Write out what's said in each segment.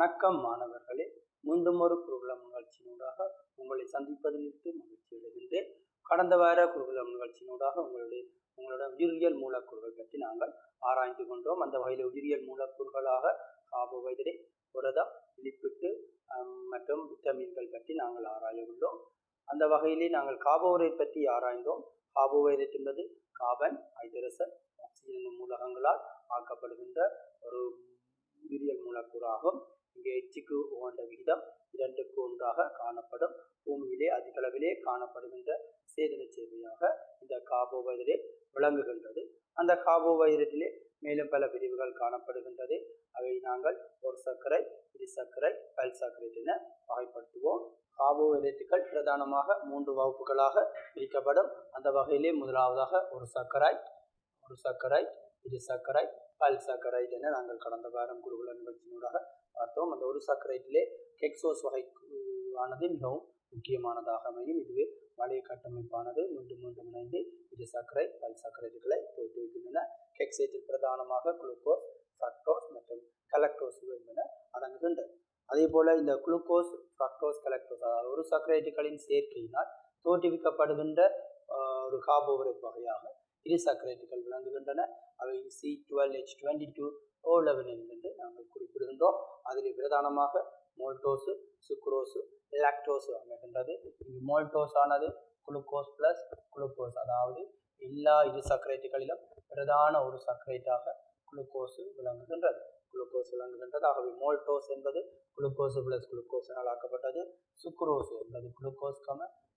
வணக்கம் மாணவர்களே, மீண்டும் ஒரு குருகுலம் நிகழ்ச்சியினூடாக உங்களை சந்திப்பதிலிருந்து மகிழ்ச்சி அடைகின்றேன். கடந்த வார குருகுலம் நிகழ்ச்சியினூடாக உங்களோட உயிரியல் மூலக்கூறுகள் பற்றி நாங்கள் ஆராய்ந்து கொண்டோம். அந்த வகையில் உயிரியல் மூலக்கூறுகளாக கார்போஹைட்ரேட், புரதம், லிப்பிட்டு மற்றும் விட்டமின்கள் பற்றி நாங்கள் ஆராய உள்ளோம். அந்த வகையிலே நாங்கள் கார்போஹைட்ரேட் பற்றி ஆராய்ந்தோம். கார்போஹைட்ரேட் என்பது கார்பன், ஹைட்ரஜன், ஆக்சிஜன் மூலகங்களால் ஆக்கப்படுகின்ற ஒரு உயிரியல் மூலக்கூறாகும். இங்கே எச்சுக்கு உகந்த விகிதம் 2:1 காணப்படும். பூமியிலே அதிக அளவிலே காணப்படுகின்ற சேதன சேவையாக இந்த கார்போஹைட்ரேட் விளங்குகின்றது. அந்த கார்போஹைட்ரேட்டிலே மேலும் பல பிரிவுகள் காணப்படுகின்றது. அவை நாங்கள் ஒரு சர்க்கரை, இரு சர்க்கரை, பல் சர்க்கரை என வகைப்படுத்துவோம். கார்போஹைட்ரேட்டுகள் பிரதானமாக 3 வகுப்புகளாக பிரிக்கப்படும். அந்த வகையிலே முதலாவதாக ஒரு சர்க்கரை, இரு சர்க்கரை, பல் சர்க்கரைட் என நாங்கள் கடந்த வாரம் குருகுல நிகழ்ச்சியினூடாக பார்த்தோம். அந்த ஒரு சர்க்கரைட்டிலே கெக்சோஸ் வகையானது மிகவும் முக்கியமானதாக அமையும். இதுவே வளைய கட்டமைப்பானது மீண்டும் இணைந்து இரு சர்க்கரை, பல் சர்க்கரைட்டுகளை தோற்றுவிக்கின்றன. கெக்சேட்டில் பிரதானமாக குளுக்கோஸ், ஃப்ரக்டோஸ் மற்றும் கலக்டோஸ் என்பன அடங்குகின்றன. அதே போல இந்த குளுக்கோஸ், ஃப்ரக்டோஸ், கலக்டோஸ் அதாவது ஒரு சர்க்கரைட்டுகளின் சேர்க்கையினால் தோற்றுவிக்கப்படுகின்ற ஒரு கார்போஹைட்ரேட் வகையாக இரு சர்க்கரைட்டுகள் விளங்குகின்றன. அவை C12H22O11 என்று நாங்கள் குறிப்பிடுகின்றோம். அதில் பிரதானமாக மோல்டோசு, சுக்ரோசு, லாக்டோசு அமைகின்றது. இங்கு மோல்டோஸ் ஆனது குளுக்கோஸ் பிளஸ் குளுக்கோஸ், அதாவது எல்லா இரு சர்க்கரைட்டுகளிலும் பிரதான ஒரு சர்க்கரைட்டாக குளுக்கோசு விளங்குகின்றது. ஆகவே மோல்டோஸ் என்பது குளுக்கோசு பிளஸ் குளுக்கோஸினால் ஆக்கப்பட்டது. சுக்ரோசு என்பது குளுக்கோஸ்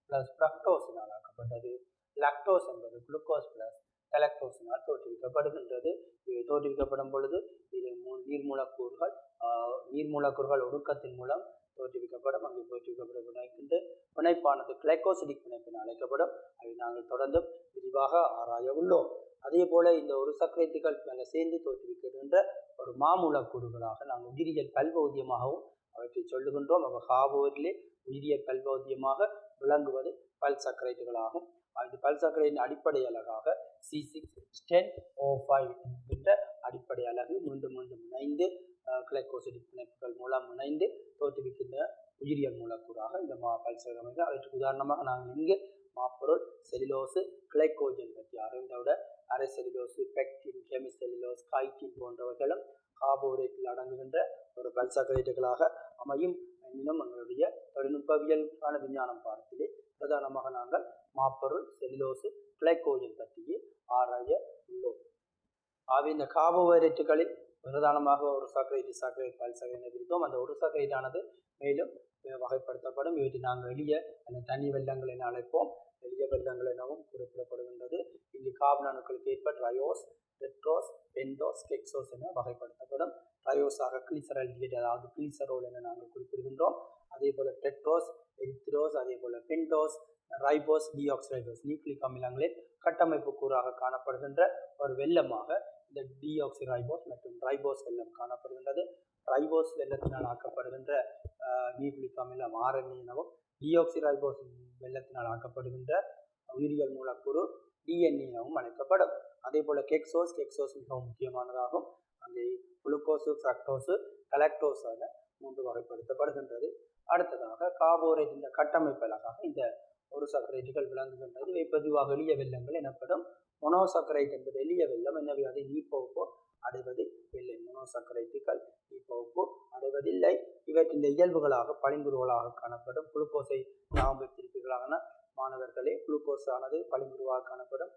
பிளஸ் ஃப்ரக்டோஸினால் ஆக்கப்பட்டது. லாக்டோஸ் என்பது குளுக்கோஸ் பிளஸ் கலக்டோஸினால் தோற்றுவிக்கப்படுகின்றது. இவை தோற்றுவிக்கப்படும் பொழுது இது நீர்மூலக்கூறுகள் ஒடுக்கத்தின் மூலம் தோற்றுவிக்கப்படும். அங்கு தோற்றுவிக்கப்பட பிணைப்பானது கிளைகோசிடிக் பிணைப்பு என அழைக்கப்படும். அதை நாங்கள் தொடர்ந்து விரிவாக ஆராய உள்ளோம். அதே போல இந்த ஒரு சர்க்கரைட்டுகள் சேர்ந்து தோற்றுவிக்கின்ற ஒரு மாமூலக்கூறுகளாக நாங்கள் உயிரியல் பல்பகுதியமாகவும் அவற்றை சொல்லுகின்றோம். அவ கார்போஹைட்ரேட்டிலே உயிரியல் பல்பகுதியமாக விளங்குவது பல் சர்க்கரைட்டுகளாகும். அந்த பல் சர்க்கரையின் அடிப்படை அலகாக C6H10O5 என்கின்ற அடிப்படை அலகு மீண்டும் இணைந்து கிளைகோசிடிக் பிணைப்புகள் மூலம் இணைந்து தோற்றுவிக்கின்ற உயிரியல் மூலக்கூறாக இந்த பல் சர்க்கரை. அவற்றுக்கு உதாரணமாக நாங்கள் இங்கு மாப்பொருள், செல்லுலோசு, கிளைகோஜன் பற்றி அறிந்தவிட அரை செல்லுலோசு, பெக்டின், கெமிசெல்லுலோஸ், கைட்டின் போன்றவைகளும் கார்போஹைட்ரேட்டில் அடங்குகின்ற ஒரு பல் சர்க்கரைட்டுகளாக அமையும். இன்னும் எங்களுடைய தொழில்நுட்பவியலுக்கான விஞ்ஞானம் பாடத்திலே பிரதானமாக நாங்கள் மாப்பொருள், செல்லுலோசு, கிளைகோஜன் பற்றியே ஆராய உள்ளோம். ஆகவே இந்த கார்போஹைட்ரேட்டுகளில் பிரதானமாக ஒரு சர்க்கரை, பல் சர்க்கரை பிரித்தோம். அந்த ஒரு சர்க்கரைட்டானது மேலும் வகைப்படுத்தப்படும். இவற்றை நாங்கள் எளிய அந்த தனி வெள்ளங்கள் என அழைப்போம். எளிய வெள்ளங்கள் எனவும் குறிப்பிடப்படுகின்றது. இங்கு கார்பன் அணுக்களுக்கு ஏற்ப ட்ரையோஸ், டெட்ரோஸ், பென்டோஸ், கெக்சோஸ் என வகைப்படுத்தப்படும். ட்ரையோஸாக கிளிசரல்டியேட் அதாவது கிளிசரோல் என நாங்கள் குறிப்பிடுகின்றோம். அதே போல டெட்ரோஸ், எரித்ரோஸ், அதே போல பென்டோஸ், ரைபோஸ், டிஆக்சிரைபோஸ் நியூக்ளிக் அமிலங்களில் கட்டமைப்பு கூறாக காணப்படுகின்ற ஒரு வெள்ளமாக இந்த டிஆக்சிரைபோஸ் மற்றும் ரைபோஸ் வெள்ளம் காணப்படுகின்றது. ரைபோஸ் வெள்ளத்தினால் ஆக்கப்படுகின்ற நியூக்ளிக் அமிலம் RNA எனவும், டிஆக்சிரைபோஸ் வெள்ளத்தினால் ஆக்கப்படுகின்ற உயிரியல் மூலக்கூறு DNA எனவும் அழைக்கப்படும். அதே போல கெக்சோஸ் மிகவும் முக்கியமானதாகும். அங்கே குளுக்கோசு, ஃப்ரக்டோசு, கலக்டோஸ் என 3 வகைப்படுத்தப்படுகின்றது. அடுத்ததாக கார்போஹைட்ரேட் இந்த கட்டமைப்பு அலகாக இந்த ஒரு சர்க்கரைட்டுகள் விளங்குகின்றது. இவை பொதுவாக எளிய வெள்ளங்கள் எனப்படும். மொனோசர்க்கரைட் என்பது எளிய வெள்ளம். எனவே அதை நீப்பகுப்பு அடைவது இல்லை. மொனோசர்க்கரைட்டுகள் நீப்பகுப்பு அடைவதில்லை. இவற்றின் இயல்புகளாக பளிங்குருவாக காணப்படும். குளுக்கோஸை நாம் வைத்திருப்பீர்களான மாணவர்களே, குளுக்கோஸ் ஆனது பளிங்குருவாக காணப்படும்.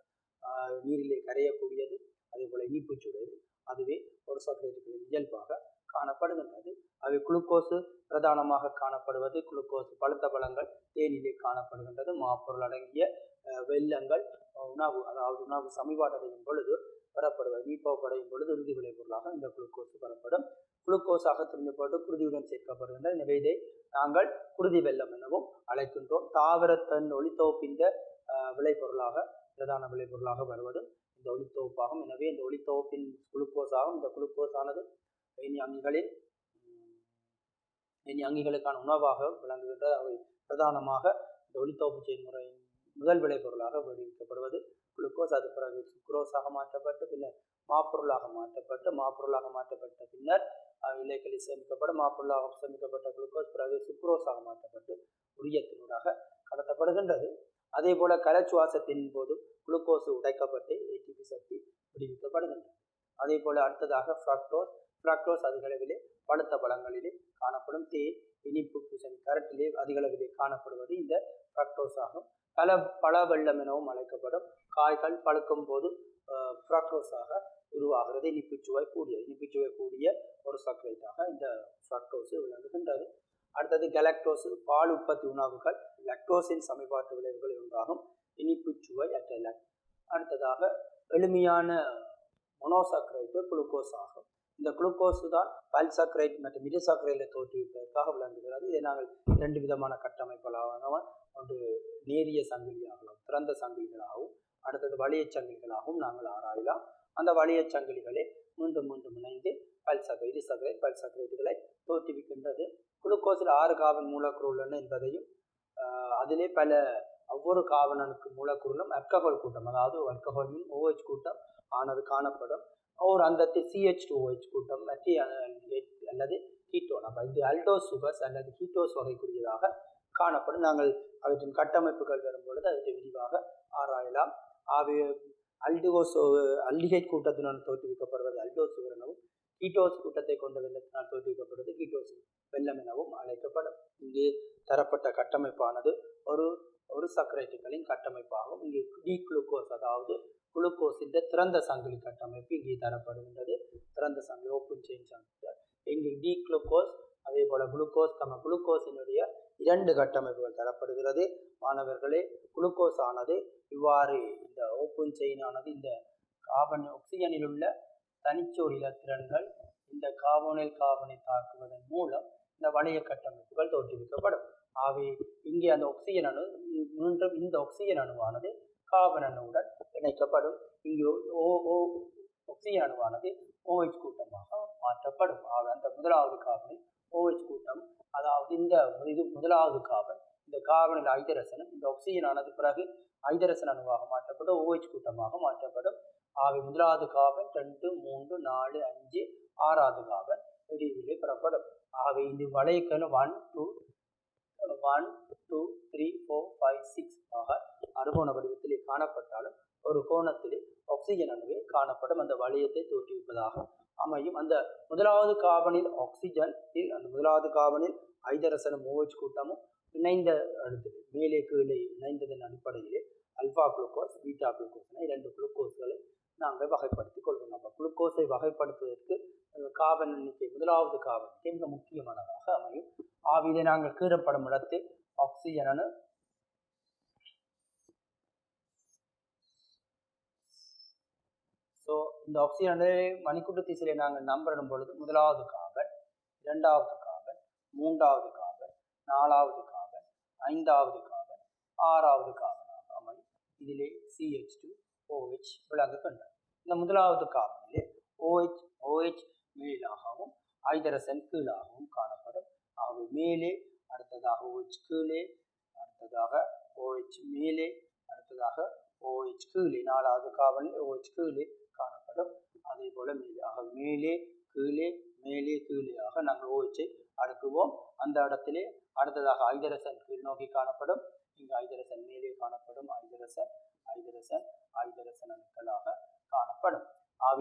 நீரிலே கரையக்கூடியது, அதே போல இனிப்புச்சுடையது. அதுவே ஒரு சர்க்கரைட்டுகளின் இயல்பாக காணப்படுகின்றது. அவை குளுக்கோசு பிரதானமாக காணப்படுவது குளுக்கோஸ் பழுத்த பழங்கள் தேனிலே காணப்படுகின்றது. மாப்பொருள் அடங்கிய வெள்ளங்கள் உணவு சமன்பாடு அடையும் பொழுது பெறப்படுவது, நீப்படையும் பொழுது இறுதி விளைபொருளாக இந்த குளுக்கோஸ் பெறப்படும். குளுக்கோஸாக தெரிஞ்சப்பட்டு குருதியுடன் சேர்க்கப்படுகின்ற எனவே இதை நாங்கள் குருதி வெள்ளம் எனவும் அழைக்கின்றோம். தாவரத்தன் ஒளித்தொகுப்பின் விளைபொருளாக பிரதான விளைபொருளாக வருவது இந்த ஒளித்தொகுப்பாகும். எனவே இந்த ஒளித்தொகுப்பின் குளுக்கோஸ் ஆகும். இந்த குளுக்கோஸ் ஆனது அங்கிகளுக்கான உணவாக விளங்குகின்றது. அவை பிரதானமாக இந்த ஒளித்தொகுப்பு செயல்முறையின் முதல் விளைபொருளாக விடுவிக்கப்படுவது குளுக்கோஸ். அது பிறகு சுக்ரோஸாக மாற்றப்பட்டு பின்னர் மாப்பொருளாக மாற்றப்பட்ட பின்னர் இலைகளில் சேமிக்கப்படும். மாப்பொருளாக சேமிக்கப்பட்ட குளுக்கோஸ் பிறகு சுக்ரோஸாக மாற்றப்பட்டு உரியத்தினூடாக கடத்தப்படுகின்றது. அதே போல கலச்சுவாசத்தின் போது குளுக்கோஸ் உடைக்கப்பட்டு ஏடிபி சக்தி விடுவிக்கப்படுகின்றது. அதே போல அடுத்ததாக ஃப்ரக்டோஸ் அதிகளவிலே பழுத்த பழங்களிலே காணப்படும். தேன், இனிப்பு, பூசணி, கரட்டிலே அதிகளவிலே காணப்படுவது இந்த ஃப்ரக்டோஸ் ஆகும். பல வெள்ளம் எனவும் அழைக்கப்படும். காய்கள் பழுக்கும் போது ஃப்ரக்டோஸாக உருவாகிறது. இனிப்புச்சுவை கூடிய ஒரு சர்க்கரைட்டாக இந்த ஃப்ரக்டோஸ் விளங்குகின்றது. அடுத்தது கலக்டோஸ், பால் உற்பத்தி உணவுகள் லக்டோஸின் சமீபாட்டு விளைவுகள் ஒன்றாகும். இனிப்புச்சுவை அற்ற. அடுத்ததாக எளிமையான மொனோசாக்கரைட்டு குளுக்கோஸ் ஆகும். இந்த குளுக்கோஸ் தான் பல்சாக்கரைட் மற்றும் மிடிசாக்கரைட்டை தோற்றுவிப்பதற்காக விளங்குகிறது. இதை நாங்கள் 2 விதமான கட்டமைப்புகளாக, ஒன்று நேரிய சங்கிலியாகலாம், திறந்த சங்கிலிகளாகவும், அடுத்தது வளைய சங்கிலிகளாகவும் நாங்கள் ஆராயலாம். அந்த வளைய சங்கிலிகளே மீண்டும் இணைந்து பல்சாக்கரைட்டுகளை தோற்றுவிக்கின்றது. குளுக்கோஸில் 6 கார்பன் மூலக்கூறு உள்ளன என்பதையும் அதிலே ஒவ்வொரு கார்பனுக்கு மூலக்கூறுகளும் ஆல்கஹால் கூட்டம், அதாவது ஆல்கஹாலின் OH கூட்டம் ஆனது காணப்படும். ஒரு அந்தத்தில் CH2OH கூட்டம் அல்லது கீட்டோன். அப்போ இது அல்டோஸ் சுகர்ஸ் அல்லது கீட்டோஸ் வகைக்குரியதாக காணப்படும். நாங்கள் அவற்றின் கட்டமைப்புகள் வரும்பொழுது அவற்றை விரிவாக ஆராயலாம். அல்டிஹைட் கூட்டத்தினால் தோற்றுவிக்கப்படுவது அல்டோஸ் சுகர் எனவும், கீட்டோஸ் கூட்டத்தை கொண்ட வெள்ளத்தினால் தோற்றுவிக்கப்படுவது கீட்டோஸ் வெள்ளம் எனவும் அழைக்கப்படும். இங்கே தரப்பட்ட கட்டமைப்பானது ஒரு சர்க்கரைட்டுகளின் கட்டமைப்பாகும். இங்கே டி குளுக்கோஸ், அதாவது குளுக்கோஸின் திறந்த சங்கிலி கட்டமைப்பு இங்கே தரப்படுகின்றது. திறந்த சங்கிலி, ஓப்பன் செயின் சங்கிலி. இங்கு டி குளுக்கோஸ், அதே போல குளுக்கோஸினுடைய 2 கட்டமைப்புகள் தரப்படுகிறது. மாணவர்களே, குளுக்கோஸ் ஆனது இவ்வாறு இந்த ஓப்பன் செயின் ஆனது இந்த ஆக்சிஜனில் உள்ள தனிச்சோர் இலத்திரன்கள் இந்த கார்பனை தாக்குவதன் மூலம் இந்த வளைய கட்டமைப்புகள் தோற்றுவிக்கப்படும். ஆகவே இங்கே அந்த ஆக்சிஜன் அணு மீண்டும் இந்த ஆக்சிஜன் அணுவானது கார்பன் அணுவுடன் இணைக்கப்படும். இங்கு ஆக்சிஜன் அணுவானது OH கூட்டமாக மாற்றப்படும். அந்த முதலாவது கார்பனில் OH கூட்டம், அதாவது இது முதலாவது கார்பன். இந்த கார்பனில் ஐதரசனும் இந்த ஆக்சிஜன் ஆனது பிறகு ஐதரசன் அணுவாக மாற்றப்படும், OH கூட்டமாக மாற்றப்படும். ஆகவே முதலாவது கார்பன் 2, 3, 4, 5, 6வது கார்பன் இடையிலே பெறப்படும். ஆகவே இது வளையக்கணு 1, 2, 3, 4, 5, 6 ஆக அறுகோண வடிவத்திலே காணப்பட்டாலும் ஒரு கோணத்திலே ஆக்சிஜன் அணுவே காணப்படும். அந்த வளையத்தை தோற்றுவிப்பதாக அமையும். அந்த முதலாவது கார்பனில் அந்த முதலாவது கார்பனில் ஐதரசனும் OH கூட்டமும் இணைந்த இடத்தில் மேலே கீழே இணைந்ததன் அடிப்படையிலே அல்பா குளுக்கோஸ், பீட்டா குளுக்கோஸ் என 2 குளுக்கோஸ்களை நாங்கள் வகைப்படுத்திக் கொள்கிறோம். அப்போ குளுக்கோஸை வகைப்படுத்துவதற்கு கார்பன் எண்ணிக்கை முதலாவது கார்பன் மிக முக்கியமானதாக அமையும். இதை நாங்கள் கீறப்படும் இடத்தில் ஆக்சிஜன் அணு இந்த ஆக்சிஜன் அணு மணிக்கூட்டு திசையிலே நாங்கள் நம்பரிடும் பொழுது முதலாவது கார்பன், 2வது கார்பன், 3வது கார்பன், 4வது கார்பன், 5வது கார்பன், 6வது கார்பனாக அமையும். இதிலே CH2OH விளங்குகின்றன. இந்த முதலாவது கார்பனிலே OH மேலாகவும் ஐதரசன் கீழாகவும் காணப்படும். ஆகவே மேலே, அடுத்ததாக OH கீழே, அடுத்ததாக OH மேலே, அடுத்ததாக OH கீழே, 4வது கார்பனில் OH கீழே காணப்படும். அதே போல மேலே கீழே மேலே கீழேயாக நாங்கள் OH-ஐ அடுக்குவோம். அந்த இடத்திலே அடுத்ததாக ஐதரசன் கீழ் நோக்கி காணப்படும். இங்கு ஐதரசன் மேலே காணப்படும். ஐதரசன் அணுக்களாக காணப்படும்.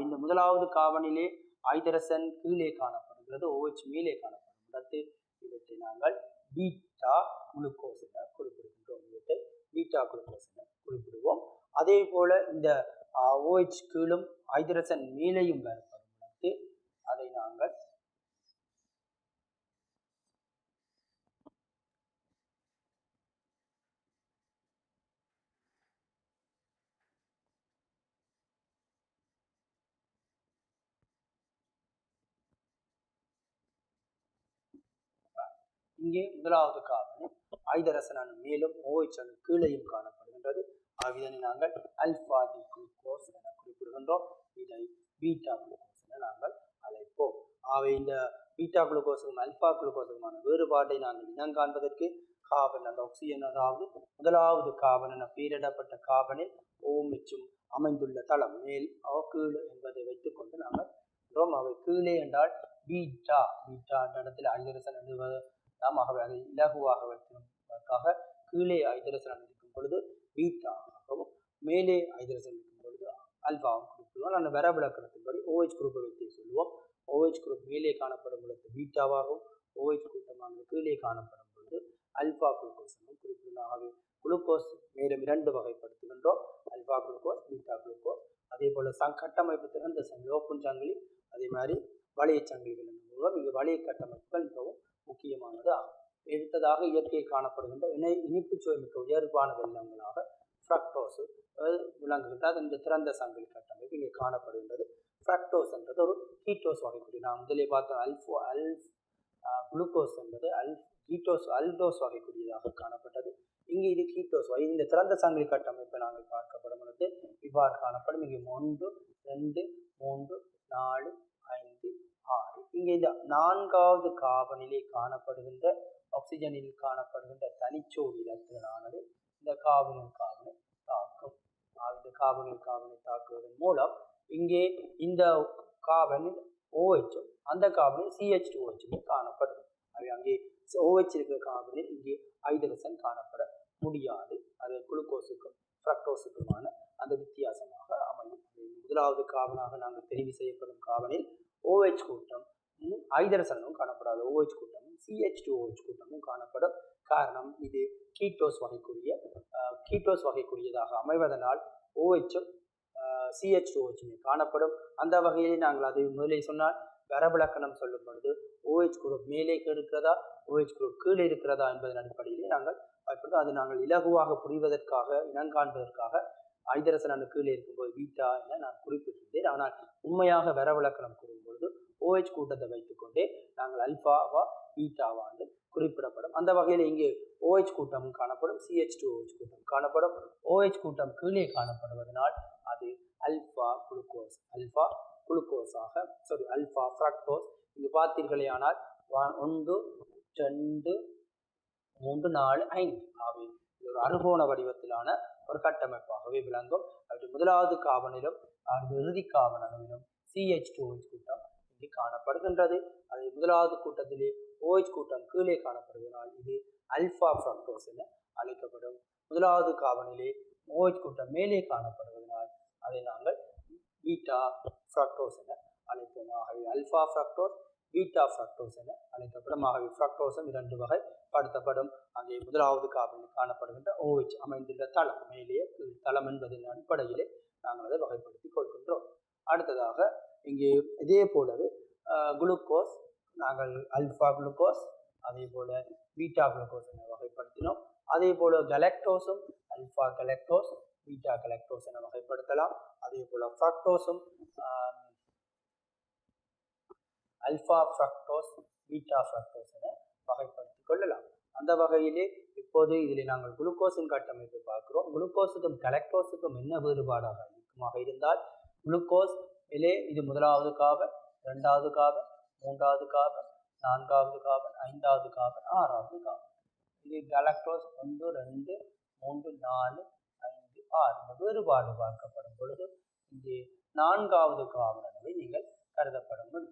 இந்த முதலாவது கார்பனிலே ஐதரசன் கீழே காணப்படுகிறது, OH மேலே காணப்படும் இடத்தில் இவற்றை நாங்கள் பீட்டா குளுக்கோஸ் என குறிப்பிடுவோம். அதே போல இந்த OH கீழும் ஐதரசன் மேலேயும் பெறப்படும் இடத்தில் அதை நாங்கள் இங்கே முதலாவது கார்பனில் ஐதரசன் அணு மேலும் OH அணு கீழையும் காணப்படுகின்றது. இதனை நாங்கள் அல்பா டி குளுக்கோஸ் என குறிப்பிடுகின்றோம். இதை பீட்டா குளுக்கோஸ் என நாங்கள் அழைப்போம். இந்த பீட்டா குளுக்கோஸுக்கும் அல்பா குளுக்கோஸுக்குமான வேறுபாட்டை நாங்கள் இனங்காண்பதற்கு கார்பன் அந்த ஆக்சிஜன், அதாவது முதலாவது கார்பன் என பெயரிடப்பட்ட கார்பனில் OH அமைந்துள்ள தளம் மேல் கீழ் என்பதை வைத்துக்கொண்டு நாங்கள் அவை கீழே என்றால் பீட்டா என்ற இடத்துல ஐதரசன் எழுதுவதாம். ஆகவே அதை இலகுவாக வைப்பதற்காக கீழே ஐதரசன் இருக்கும் பொழுது பீட்டாவாகவும் மேலே ஐதரசன் இருக்கும் பொழுது அல்பாவும் குறிப்பிடுவோம். அந்த வரவிலக்கணத்தின்படி OH குரூப்பை வைத்து சொல்லுவோம். OH குரூப் மேலே காணப்படும் பொழுது பீட்டாவாகவும் OH கூட்டமானது கீழே காணப்படும் பொழுது அல்பா குளுக்கோஸ் குறிப்பிடுவோம். ஆகவே குளுக்கோஸ் மேலும் 2 வகைப்படுத்துகின்றோம், அல்பா குளுக்கோஸ், பீட்டா குளுக்கோஸ். அதே போல கட்டமைப்பு திறந்த சங்கிலி ஓப்பன் சங்கிலி, அதே மாதிரி வளைய சங்கிலிகள் மூலம் இங்கு வளைய கட்டமைப்புகள் மிகவும் முக்கியமானது ஆகும். எடுத்ததாக இயற்கையில் காணப்படுகின்ற இனிப்பு சுவைமிக்க உயர்வான வெள்ளங்களாக ஃப்ரக்டோஸ் விளங்குகின்றது. இந்த திறந்த சங்கிலி கட்டமைப்பு இங்கே காணப்படுகின்றது. ஃப்ரக்டோஸ் என்றது ஒரு கீட்டோஸ் வகைக்குரிய, நான் முதலே பார்த்தோம் குளுக்கோஸ் என்பது அல்டோஸ் வகைக்குரியதாக காணப்பட்டது. இங்கே இது கீட்டோஸ் வகை. இந்த திறந்த சங்கிலி கட்டமைப்பை நாங்கள் பார்க்கப்படும் பொழுது இவ்வாறு காணப்படும். இங்கே 1 2 3 4 5 6. இங்கே இந்த 4வது காபனிலே காணப்படுகின்ற ஆக்சிஜனில் காணப்படுகின்ற தனிச்சோடி இலத்திரனானது இந்த காபனை தாக்கும். இந்த காபனை தாக்குவதன் மூலம் இங்கே இந்த காபனில் OH அந்த காபனில் CH2OH காணப்படும். அவை அங்கே OH இருக்கிற காபனில் இங்கே ஐதரசன் காணப்பட முடியாது. அது குளுக்கோஸுக்கும் ஃப்ரக்டோஸுக்குமான அந்த வித்தியாசமாக அமையும். முதலாவது காபனாக நாங்கள் தெரிவு செய்யப்படும் காபனில் OH கூட்டம் ஐதரசனும் காணப்படாது, OH கூட்டமும் CH2OH கூட்டமும் காணப்படும். காரணம் இது கீட்டோஸ் வகைக்குரியதாக அமைவதனால் OH CH2OH காணப்படும். அந்த வகையில் நாங்கள் அதை முதலே சொன்னால் வரவிலக்கணம் சொல்லும் பொழுது OH குரூப் மேலே இருக்கிறதா OH குரூப் கீழே இருக்கிறதா என்பதன் அடிப்படையிலே நாங்கள் பயன்படுத்தும். அது நாங்கள் இலகுவாக புரிவதற்காக இனங்காண்பதற்காக ஐதரசன் கீழே இருக்கும்போது பீட்டா என நான் குறிப்பிட்டிருந்தேன். ஆனால் உண்மையாக வரவிலக்கணம் கூறும் பொழுது OH கூட்டத்தை வைத்துக்கொண்டே நாங்கள் அல்பாவா பீட்டாவா என்று குறிப்பிடப்படும். அந்த வகையில் இங்கே OH கூட்டமும் காணப்படும், CH2OH கூட்டம் காணப்படும். OH கூட்டம் கீழே காணப்படுவதனால் அது அல்பா ஃப்ரக்டோஸ். இங்கு பார்த்தீர்களே ஆனால் 1 2 3 4 5 ஆகவே இது ஒரு அறுகோண வடிவத்திலான ஒரு கட்டமைப்பாகவே விளங்கும். அவற்றை முதலாவது காபனிலும் இறுதி காபனிலும் CH2OH கூட்டம் இங்கே காணப்படுகின்றது. அதை முதலாவது கூட்டத்திலே OH கூட்டம் கீழே காணப்படுவதனால் இது அல்பா ஃப்ரக்டோஸ் என அழைக்கப்படும். முதலாவது காபனிலே OH கூட்டம் மேலே காணப்படுவதனால் அதை நாங்கள் பீட்டா ஃப்ரக்டோஸ் என அழைப்போம். ஆகவே அல்பா ஃப்ரக்டோஸ் பீட்டா ஃப்ரக்டோஸ் என அழைக்கப்படும். ஆகவே ஃப்ரக்டோஸும் 2 வகைப்படுத்தப்படும். அங்கே முதலாவது காபனில் காணப்படுகின்ற OH அமைந்துள்ள தளம் மேலே தளம் என்பதன் அடிப்படையிலே நாங்கள் அதை வகைப்படுத்திக் கொள்கின்றோம். அடுத்ததாக இங்கே இதே போலவே குளுக்கோஸ் நாங்கள் அல்பா குளுக்கோஸ் அதே போல பீட்டா குளுக்கோஸ் என வகைப்படுத்தினோம். அதே போல கலக்டோஸும் அல்பா கலக்டோஸ் பீட்டா கலக்டோஸ் என வகைப்படுத்தலாம். அதே போல ஃப்ரக்டோஸும் அல்பா ஃப்ரக்டோஸ் பீட்டா ஃப்ரக்டோஸ் என வகைப்படுத்திக் கொள்ளலாம். அந்த வகையிலே இப்போது இதில் நாங்கள் குளுக்கோஸின் கட்டமைப்பை பார்க்கிறோம். குளுக்கோஸுக்கும் கலக்டோஸுக்கும் என்ன வேறுபாடாக இருக்குமாக இருந்தால் குளுக்கோஸ் இது முதலாவது காபன், 2வது காபன், 3வது காபன், 4வது காபன், 5வது காபன், 6வது காபன். இது கலக்டோஸ் 1 2 3 4 5 6. இந்த வேறுபாடு பார்க்கப்படும் பொழுது இங்கே 4வது காபன் அணுவை நீங்கள் கருதப்படும்.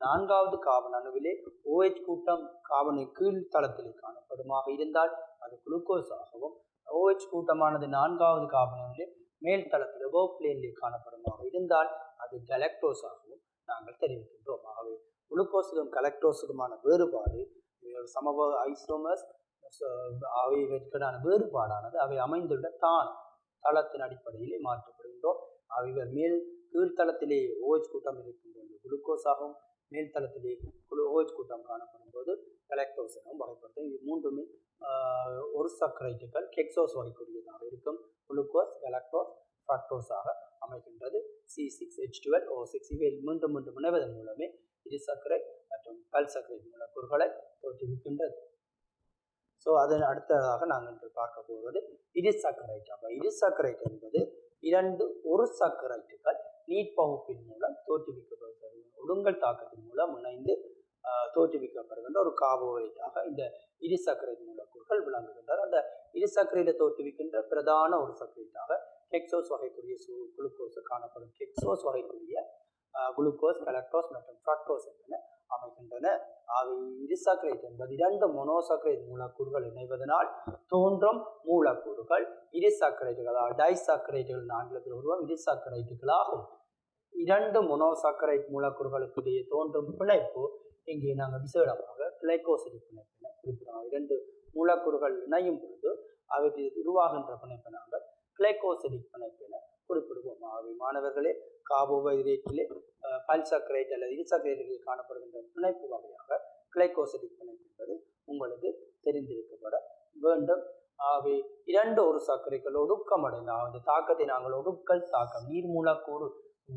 4வது காபன் அணுவிலே OH கூட்டம் காபனை கீழ்த்தளத்திலே காணப்படுமாக இருந்தால் அது குளுக்கோஸ் ஆகவும், OH கூட்டமானது 4வது காபனிலே மேல் தளத்தில் பிளேனிலே காணப்படுமாக இருந்தால் அது கலக்டோஸ் ஆகவும் நாங்கள் தெரிவிக்கின்றோம். ஆகவே குளுக்கோஸுக்கும் கலக்டோஸுக்குமான வேறுபாடு சமப ஐசோமர்ஸ் அவைகளுக்கான வேறுபாடானது அவை அமைந்துள்ள தளத்தின் அடிப்படையிலே மாற்றப்படுகின்றோம். அவைகள் கீழ்த்தளத்திலே OH கூட்டம் இருக்கும்போது குளுக்கோஸ் ஆகவும், மேல் தளத்திலே OH கூட்டம் காணப்படும் போது கலக்டோஸ் எனவும் வகைப்படுத்தும். இது மூன்றுமே ஒரு சர்க்கரைட்டுகள் கெக்சோஸ் வகைக்கூடியதாக இருக்கும். குளுக்கோஸ், கலக்டோஸ், ஃப்ரக்டோஸாக அமைகின்றது. C6H12O6 இவை மீண்டும் இணைவதன் மூலமே இரு சர்க்கரை மற்றும் பல் சர்க்கரை மூலக்கூறுகளை தோற்றுவிக்கின்றது. ஸோ அதன் அடுத்ததாக நாங்கள் இன்று பார்க்க போவது இரிசக்கரைட். அப்போ இரிசக்கரைட் என்பது ஒரு சர்க்கரைட்டுகள் நீட்பகுப்பின் மூலம் தோற்றுவிக்கப்படுகிறது. ஒடுங்கல் தாக்கத்தின் மூலம் இணைந்து தோற்றுவிக்கப்படுகின்ற ஒரு கார்போஹைட்ரேட்டாக இந்த இரிசக்கரைட் மூலக்கூறுகள் விளங்குகின்றன. அந்த இரிசக்கரைட்டை தோற்றுவிக்கின்ற பிரதான ஒரு சர்க்கரைட்டாக கெக்சோஸ் வகைக்குரிய குளுக்கோஸ் காணப்படும். கெக்சோஸ் வகைக்குரிய குளுக்கோஸ், கலக்டோஸ் மற்றும் ஃப்ரக்டோஸ் என்பன அமைகின்றன. அவை இருசாக்கரைட் என்பது 2 மோனோசாக்கரைட் மூலக்கூறுகள் இணைவதனால் தோன்றும் மூலக்கூறுகள் இருசாக்கரைட்டுகள், டைசாக்கரைட்டுகள் ஆங்கிலத்தில் உருவம் இருசாக்கரைட்டுகளாகும். 2 மோனோசாக்கரைட் மூலக்கூறுகளுக்கு இடையே தோன்றும் பிணைப்பு இங்கே நாங்கள் விசேடமாக கிளைகோசிடிக் பிணைப்பு என குறிப்பிடுவோம். 2 மூலக்கூறுகள் இணையும் பொழுது அவற்றில் உருவாகின்ற பிணைப்பை நாங்கள் கிளைகோசிடிக் பிணைப்பு என குறிப்பிடுவோம். ஆகவே மாணவர்களே, கார்போஹைட்ரேட்டிலே பல்சாக்கரைட் அல்லது இருசாக்கரைட்டுகளில் காணப்படுகின்ற பிணைப்பு வகையாக கிளைகோசிடிக் பிணைப்பு என்பது உங்களுக்கு தெரிந்திருக்கப்பட வேண்டும். ஆகவே 2 ஒரு சர்க்கரைகள் ஒடுக்கமடைந்த அந்த தாக்கத்தை நாங்கள் ஒடுக்கல் தாக்கம், நீர் மூலக்கூறு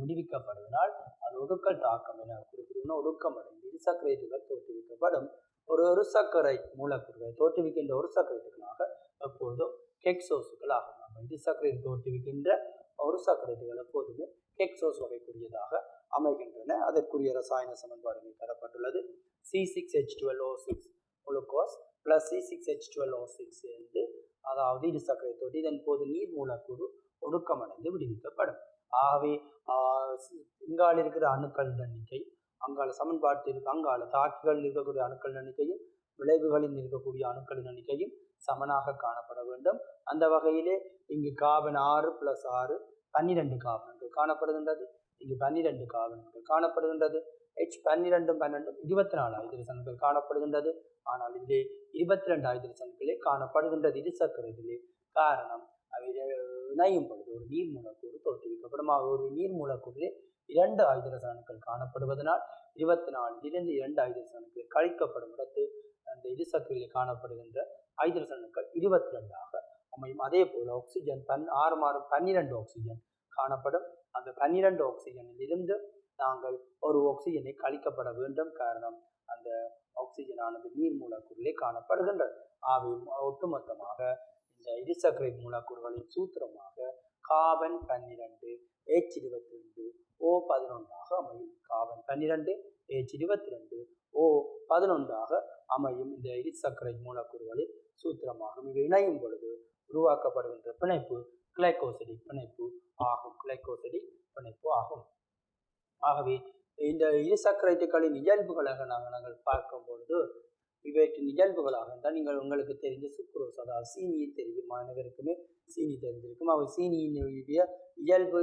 விடுவிக்கப்படுவதால் அது ஒடுக்கல் தாக்கம் என குறிப்பிடுவோம். ஒடுக்கமடைந்து இருசர்க்கரைட்டுகள் தோற்றுவிக்கப்படும். ஒரு சர்க்கரைட் மூலக்கூறுகளை தோற்றுவிக்கின்ற ஒரு சர்க்கரைட்டுகளாக எப்போதும் ஹெக்ஸோஸ்கள் ஆகும். இருசர்க்கரைட் தோற்றுவிக்கின்ற ஒரு சர்க்கரைட்டுகள் எப்போதுமே ஹெக்ஸோஸ் வகைக்குரியதாக அமைகின்றன. அதற்குரிய ரசாயன சமன்பாடுகள் தரப்பட்டுள்ளது. C6H12O6 குளுக்கோஸ் பிளஸ் C6H12O6 சேர்ந்து, அதாவது இருசர்க்கரைட் தோற்று இதன் போது நீர் மூலக்கூறு ஒடுக்கமடைந்து விடுவிக்கப்படும். ஆகவே இங்கால இருக்கிற அணுக்கள் எண்ணிக்கை, அங்கால சமன்பாட்டில் அங்கால தாக்கிகளில் இருக்கக்கூடிய அணுக்கள் எண்ணிக்கையும் விளைவுகளில் இருக்கக்கூடிய அணுக்களின் எண்ணிக்கையும் சமனாக காணப்பட வேண்டும். அந்த வகையிலே இங்கு கார்பன் 6 + 6 12 கார்பன்கள் காணப்படுகின்றது. இங்கு 12 கார்பன்கள் காணப்படுகின்றது. H12 12 24 ஹைட்ரஜன்கள் காணப்படுகின்றது. ஆனால் இதிலே 22 ஹைட்ரஜன்களே காணப்படுகின்றது இருசர்க்கரைட்டிலே. காரணம், அவை இணையும் பொழுது ஒரு நீர் மூலக்கூறு தோற்றுவிக்கப்படும். ஒரு நீர் மூலக்கூறிலே 2 ஹைட்ரஜன் அணுக்கள் காணப்படுவதனால் 24 2 ஹைட்ரஜன் அணுக்கள் கழிக்கப்படும் இடத்து அந்த இருசர்க்கரைட்டிலே காணப்படுகின்ற ஹைட்ரஜன் அணுக்கள் 22 அமையும். அதே போல ஆக்சிஜன் 12 ஆக்சிஜன் காணப்படும். அந்த 12 ஆக்சிஜனில் இருந்து நாங்கள் ஒரு ஆக்சிஜனை கழிக்கப்பட வேண்டும். காரணம், அந்த ஆக்சிஜனானது நீர் மூலக்கூறிலே காணப்படுகின்றது. ஆகவே ஒட்டுமொத்தமாக இந்த இருசர்க்கரைட் மூலக்கூறுகளின் சூத்திரமாக கார்பன் 12 H22 O11 அமையும். கார்பன் 12 H22 O11 அமையும் இந்த இருசர்க்கரைட் மூலக்கூறுகளின் சூத்திரமாகும். இவை இணையும் பொழுது உருவாக்கப்படுகின்ற பிணைப்பு கிளைகோசிடிக் பிணைப்பு ஆகும். கிளைகோசிடிக் பிணைப்பு ஆகும். ஆகவே இந்த இருசர்க்கரைட்டுகளின் இயல்புகளாக நாங்கள் பார்க்கும் பொழுது இவற்றின் இயல்புகளாக என்றால் நீங்கள் உங்களுக்கு தெரிந்த சுக்ரோஸ், அதாவது சீனி தெரியும், அனைவருக்குமே சீனி தெரிந்திருக்கும். அவை சீனியினுடைய இயல்பு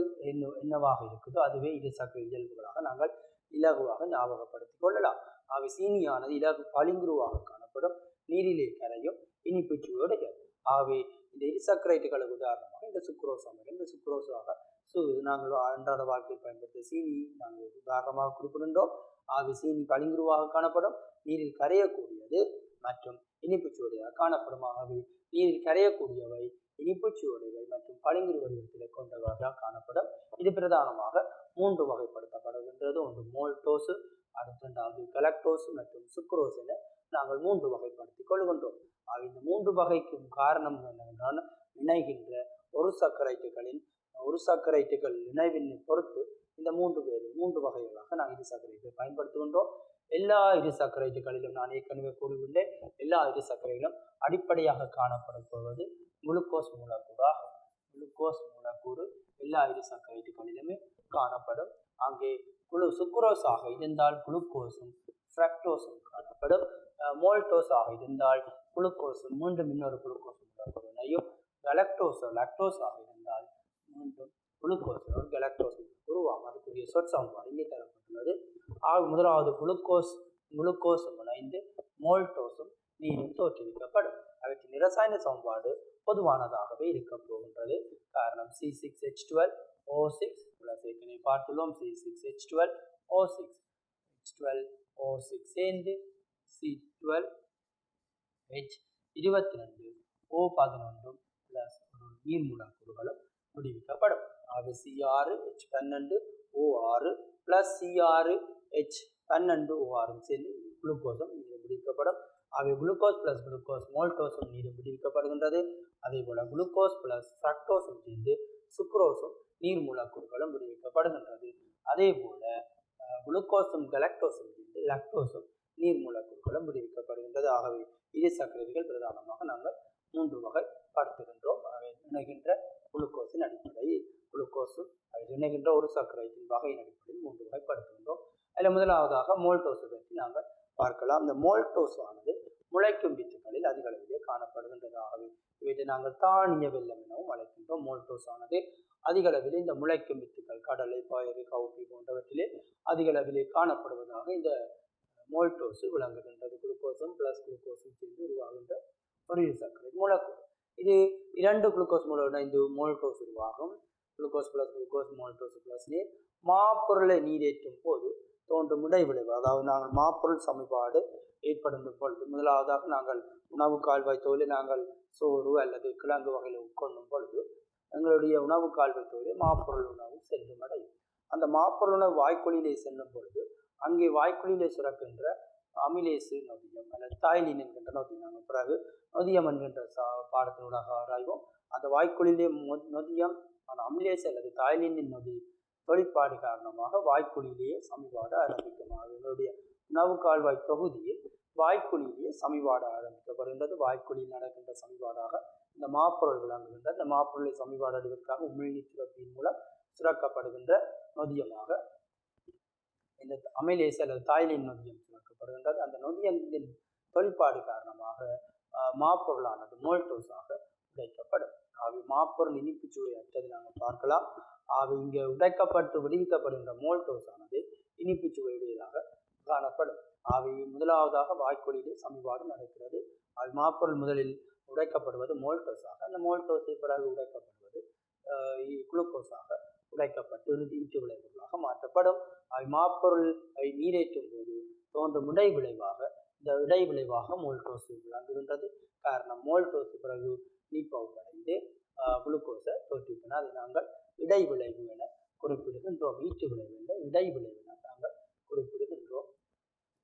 என்னவாக இருக்குதோ அதுவே இருசர்க்கரை இயல்புகளாக நாங்கள் இலகுவாக ஞாபகப்படுத்திக் கொள்ளலாம். அவை சீனியானது இலகு பளிங்குருவாக காணப்படும், நீரிலே கரையும், இனிப்பு சுவையுடையது. ஆகவே இந்த இருசர்க்கரைட்டுகளுக்கு உதாரணமாக இந்த சுக்ரோஸ் அமையும். இந்த சுக்ரோஸாக நாங்கள் அன்றாட வாழ்க்கையில் பயன்படுத்த சீனி நாங்கள் உதாரணமாக குறிப்பிடுகின்றோம். ஆகவே சீனி பளிங்குருவாக காணப்படும், நீரில் கரையக்கூடியது மற்றும் இனிப்பு சுவையாக காணப்படும். ஆகவே நீரில் கரையக்கூடியவை, இனிப்பு சுவையுடையவை மற்றும் பளிங்குரு வடிவத்தில் கொண்டவர்களாக காணப்படும். இது பிரதானமாக 3 வகைப்படுத்தப்படுகின்றது. ஒன்று மோல்டோஸ், அடுத்தது கலக்டோஸ் மற்றும் சுக்ரோஸ் என நாங்கள் 3 வகைப்படுத்திக் கொள்கின்றோம். இந்த 3 வகைக்கும் காரணம் என்னவென்றால் இணைகின்ற ஒரு சர்க்கரைட்டுகள் இணைவினை பொறுத்து இந்த 3 வகைகளாக நாங்கள் இருசர்க்கரைட்டை பயன்படுத்துகின்றோம். எல்லா இருசர்க்கரைட்டுகளிலும் நான் ஏற்கனவே கூறியுள்ளேன், எல்லா இருசர்க்கரைகளும் அடிப்படையாக காணப்படுவது குளுக்கோஸ் மூலக்கூறு ஆகும். குளுக்கோஸ் மூலக்கூறு எல்லா இருசர்க்கரைட்டுகளிலுமே காணப்படும். அங்கே சுக்ரோஸ் ஆக இருந்தால் குளுக்கோஸும் ஃப்ரக்டோஸும் காணப்படும். மோல்டோஸ் ஆக இருந்தால் குளுக்கோஸும் மீண்டும் இன்னொரு குளுக்கோஸ் மூலக்கூறுனையும், லாக்டோஸ் ஆக இருந்தால் மீண்டும் குளுக்கோஸ் கலக்டோஸ் உருவாகும். அதுக்குரிய சொற்சமன்பாடு இங்கே தரப்பட்டுள்ளது. முதலாவது குளுக்கோஸும் இணைந்து மோல்டோஸும் நீரும் தோற்றுவிக்கப்படும். அவற்றின் இரசாயன சமன்பாடு பொதுவானதாகவே இருக்க போகின்றது. காரணம் C6H12O6 ஏற்கனவே பார்த்துள்ளோம். C6H12O6 சேர்ந்து C12H22O11 பிளஸ் ஒரு நீர் மூலக்கூறுகளும் விடுவிக்கப்படும். ஆக C6H12O6 பிளஸ் C6H12O6 சேர்ந்து குளுக்கோஸும் நீரும் விடுவிக்கப்படும். ஆகவே குளுக்கோஸ் பிளஸ் குளுக்கோஸ் மோல்டோஸும் நீரும் விடுவிக்கப்படுகின்றது. அதே போல குளுக்கோஸ் பிளஸ் ஃப்ரக்டோஸும் சேர்ந்து சுக்ரோஸும் நீர் மூலக்கூறுகளும் விடுவிக்கப்படுகின்றது. அதே போல குளுக்கோஸும் கலக்டோஸும் சேர்ந்து லாக்டோஸும் நீர் மூலக்கூறுகளும் விடுவிக்கப்படுகின்றது. ஆகவே இருசர்க்கரைகள் பிரதானமாக நாங்கள் 3 வகைப்படுத்துகின்றோம். இணைகின்ற குளுக்கோஸின் அடிப்படையில் இணைகின்ற ஒரு சர்க்கரையின் வகையின் அடிப்படையில் 3 வகைப்படுத்துகின்றோம். அதில் முதலாவதாக மோல்டோஸை பற்றி நாங்கள் பார்க்கலாம். இந்த மோல்டோஸ் ஆனது முளைக்கும் வித்துக்களில் அதிக அளவிலே காணப்படுகின்றதாகவே இவற்றை நாங்கள் தானிய வெள்ளம் எனவும் அழைக்கின்றோம். மோல்டோஸ் ஆனது அதிக அளவிலே இந்த முளைக்கும் வித்துக்கள் கடலை, பயறு, கவுப்பி போன்றவற்றிலே அதிக அளவிலே காணப்படுவதாக இந்த மோல்டோஸ் விளங்குகின்றது. குளுக்கோஸும் பிளஸ் குளுக்கோஸும் சேர்ந்து உருவாகின்ற ஒரு சர்க்கரை மூலக்கூறு. இது 2 குளுக்கோஸ் மூலம் இணைந்து மோல்டோஸ் உருவாகும். Glucose plus glucose, maltose plus நீர். மாப்பொருளை நீரேற்றும் போது தோன்றும் இடைவிளைவு, அதாவது நாங்கள் மாப்பொருள் சமன்பாடு ஏற்படும் பொழுது முதலாவதாக நாங்கள் உணவு கால்வாய் தொழிலை நாங்கள் சோறு அல்லது கிழங்கு வகையில் உட்கொள்ளும் பொழுது எங்களுடைய உணவு கால்வாய் தொழிலை மாப்பொருள் உணவு செல்லும் அடையும். அந்த மாப்பொருள் உணவு வாய்க்குழியிலே செல்லும் பொழுது அங்கே வாய்க்குழியிலே சுரக்கின்ற அமிலேசு நொதியம் அல்லது தாய்லின் என்கின்ற நொதி நாங்கள் பிறகு நொதியம் என்கின்ற பாடத்தினூடாக ஆராய்வோம். அந்த வாய்க்குழியிலே நொதியம் அமிலேசு அல்லது தாய்லினின் நொதி தொழிற்பாடு காரணமாக வாய்க்குழியிலேயே சமிபாடு ஆரம்பிக்கும். எங்களுடைய உணவு கால்வாய் தொகுதியில் வாய்க்குழியிலேயே சமிபாடு ஆரம்பிக்கப்படுகின்றது. வாய்க்குழியில் நடக்கின்ற சமிபாடாக இந்த மாப்பொருள் விளங்குகின்ற இந்த மாப்பொருளை சமிபாடு அடைவதற்காக உமிழ்நீர் சுரப்பியின் மூலம் சுரக்கப்படுகின்ற நொதியமாக இந்த அமிலேசு அல்லது தாய்லின் நொதியம் சுரக்கப்படுகின்றது. அந்த நொதியத்தின் தொழிற்பாடு காரணமாக மாப்பொருளானது மோல்டோஸாக உடைக்கப்படும். ஆகவே மாப்பொருள் இனிப்பு சுவை அற்றது நாங்கள் பார்க்கலாம். ஆகவே இங்கே உடைக்கப்பட்டு விடுவிக்கப்படுகின்ற மோல்டோஸ் ஆனது இனிப்பு சுவையுடையதாக காணப்படும். ஆகவே முதலாவதாக வாய்க்குழியிலே சமிபாடு நடக்கிறது. அது மாப்பொருள் முதலில் உடைக்கப்படுவது மோல்டோஸாக, அந்த மோல்டோஸை பிறகு உடைக்கப்படுவது குளுக்கோஸாக உடைக்கப்பட்டு இறுதி ஈட்டு விளைபொருளாக மாற்றப்படும். மாப்பொருளை நீரேற்றும் போது தோன்றும் இடைவிளைவாக இந்த இடைவிளைவாக மோல்டோஸ் விளங்குகின்றது. காரணம் மோல்டோஸ் பிறகு நீப்படைந்து குளுக்கோஸை தோற்றுவிப்பன. அதை நாங்கள் இடைவிளைவு என குறிப்பிடுகின்றோம். ஈட்டு விளைவு என்ற இடைவிளைவு என நாங்கள் குறிப்பிடுகின்றோம்.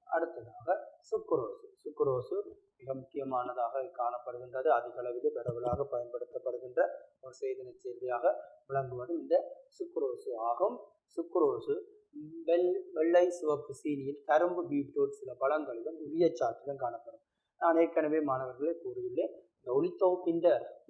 அடுத்ததாக சுக்குரோசு. சுக்குரோசு மிக முக்கியமானதாக காணப்படுகின்றது. அதிக அளவில் பரவலாக பயன்படுத்தப்படுகின்ற ஒரு சேதன சேர்வையாக விளங்குவதும் இந்த சுக்குரோசு ஆகும். சுக்குரோசு வெள்ளை சிவப்பு சீனியில் கரும்பு, பீட்ரூட், சில பழங்களிலும் உரிய சாற்றிலும் காணப்படும். நான் ஏற்கனவே மாணவர்களே கூறியுள்ளேன், இந்த ஒளித்தொகுப்பின்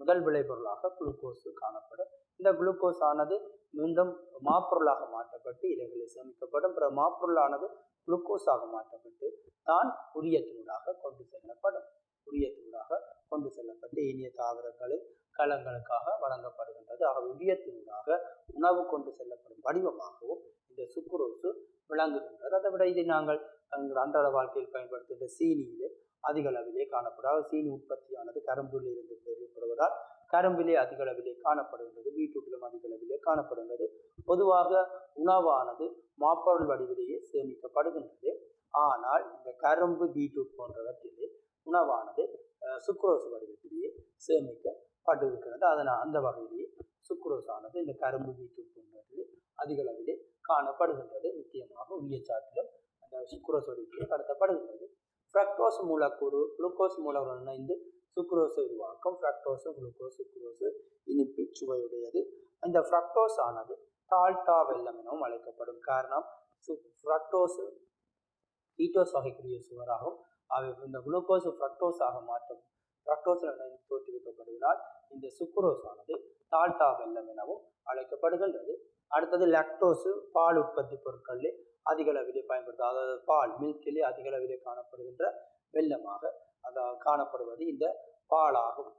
முதல் விளைபொருளாக குளுக்கோஸ் காணப்படும். இந்த குளுக்கோஸ் ஆனது மீண்டும் மாப்பொருளாக மாற்றப்பட்டு இலைகளில் சேமிக்கப்படும். பிற மாப்பொருளானது குளுக்கோஸாக மாற்றப்பட்டு தான் உரியத்தினூடாக கொண்டு செல்லப்படும். உரியத்தினூடாக கொண்டு செல்லப்பட்டு இனிய தாவரங்களில் களங்களுக்காக வழங்கப்படுகின்றது. ஆக உரியத்தினூடாக உணவு கொண்டு செல்லப்படும் வடிவமாகவும் இந்த சுக்குரோசு விளங்குகின்றது. அதை விட இதை நாங்கள் அன்றாட வாழ்க்கையில் பயன்படுத்துகின்ற சீனியிலே அதிக அளவிலே காணப்படும். சீனி உற்பத்தியானது கரும்பில் இருந்து பெறப்படுவதால் கரும்பிலே அதிக அளவிலே காணப்படுகின்றது. பீட்ரூட்டிலும் அதிக அளவிலே காணப்படுகின்றது. பொதுவாக உணவானது மாப்பொருள் வடிவிலேயே சேமிக்கப்படுகின்றது. ஆனால் இந்த கரும்பு, பீட்ரூட் போன்றவற்றிலே உணவானது சுக்ரோஸ் வடிவத்திலேயே சேமிக்கப்படுகிறது. அதனால் அந்த வகையிலேயே சுக்ரோஸ் ஆனது இந்த கரும்பு, பீட்ரூட் போன்றவற்றிலே அதிக அளவிலே காணப்படுகின்றது. முக்கியமாக உரிய சாற்றிலும் அந்த சுக்ரோஸ் வடிவத்திலே கடத்தப்படுகின்றது. ஃப்ரக்டோஸ் மூலக்கூறு குளுக்கோஸ் மூலக்கூறு இணைந்து சுக்ரோஸ் உருவாக்கும். ஃப்ரக்டோஸ், குளுக்கோஸ், சுக்ரோஸ் இனிப்பு சுவையுடையது. இந்த ஃப்ரக்டோஸ் ஆனது தாழ்த்தா வெல்லம் எனவும் அழைக்கப்படும். காரணம் ஃப்ரக்டோஸ் கீட்டோஸ் வகைக்குரிய சுவராகும். அவை இந்த குளுக்கோஸ் ஃப்ரக்டோஸாக மாற்றும் ஃப்ரக்டோஸில் தோற்றுவிக்கப்படுவதால் இந்த சுக்ரோஸ் ஆனது தாழ்த்தா வெல்லம் எனவும் அழைக்கப்படுகின்றது. அடுத்தது லாக்டோஸ், பால் உற்பத்தி பொருட்களில் அதிக அளவிலே பயன்படுத்த, அதாவது பால் மில்கிலே அதிக அளவிலே காணப்படுகின்ற வெல்லமாக காணப்படுவது இந்த பாலாகும்.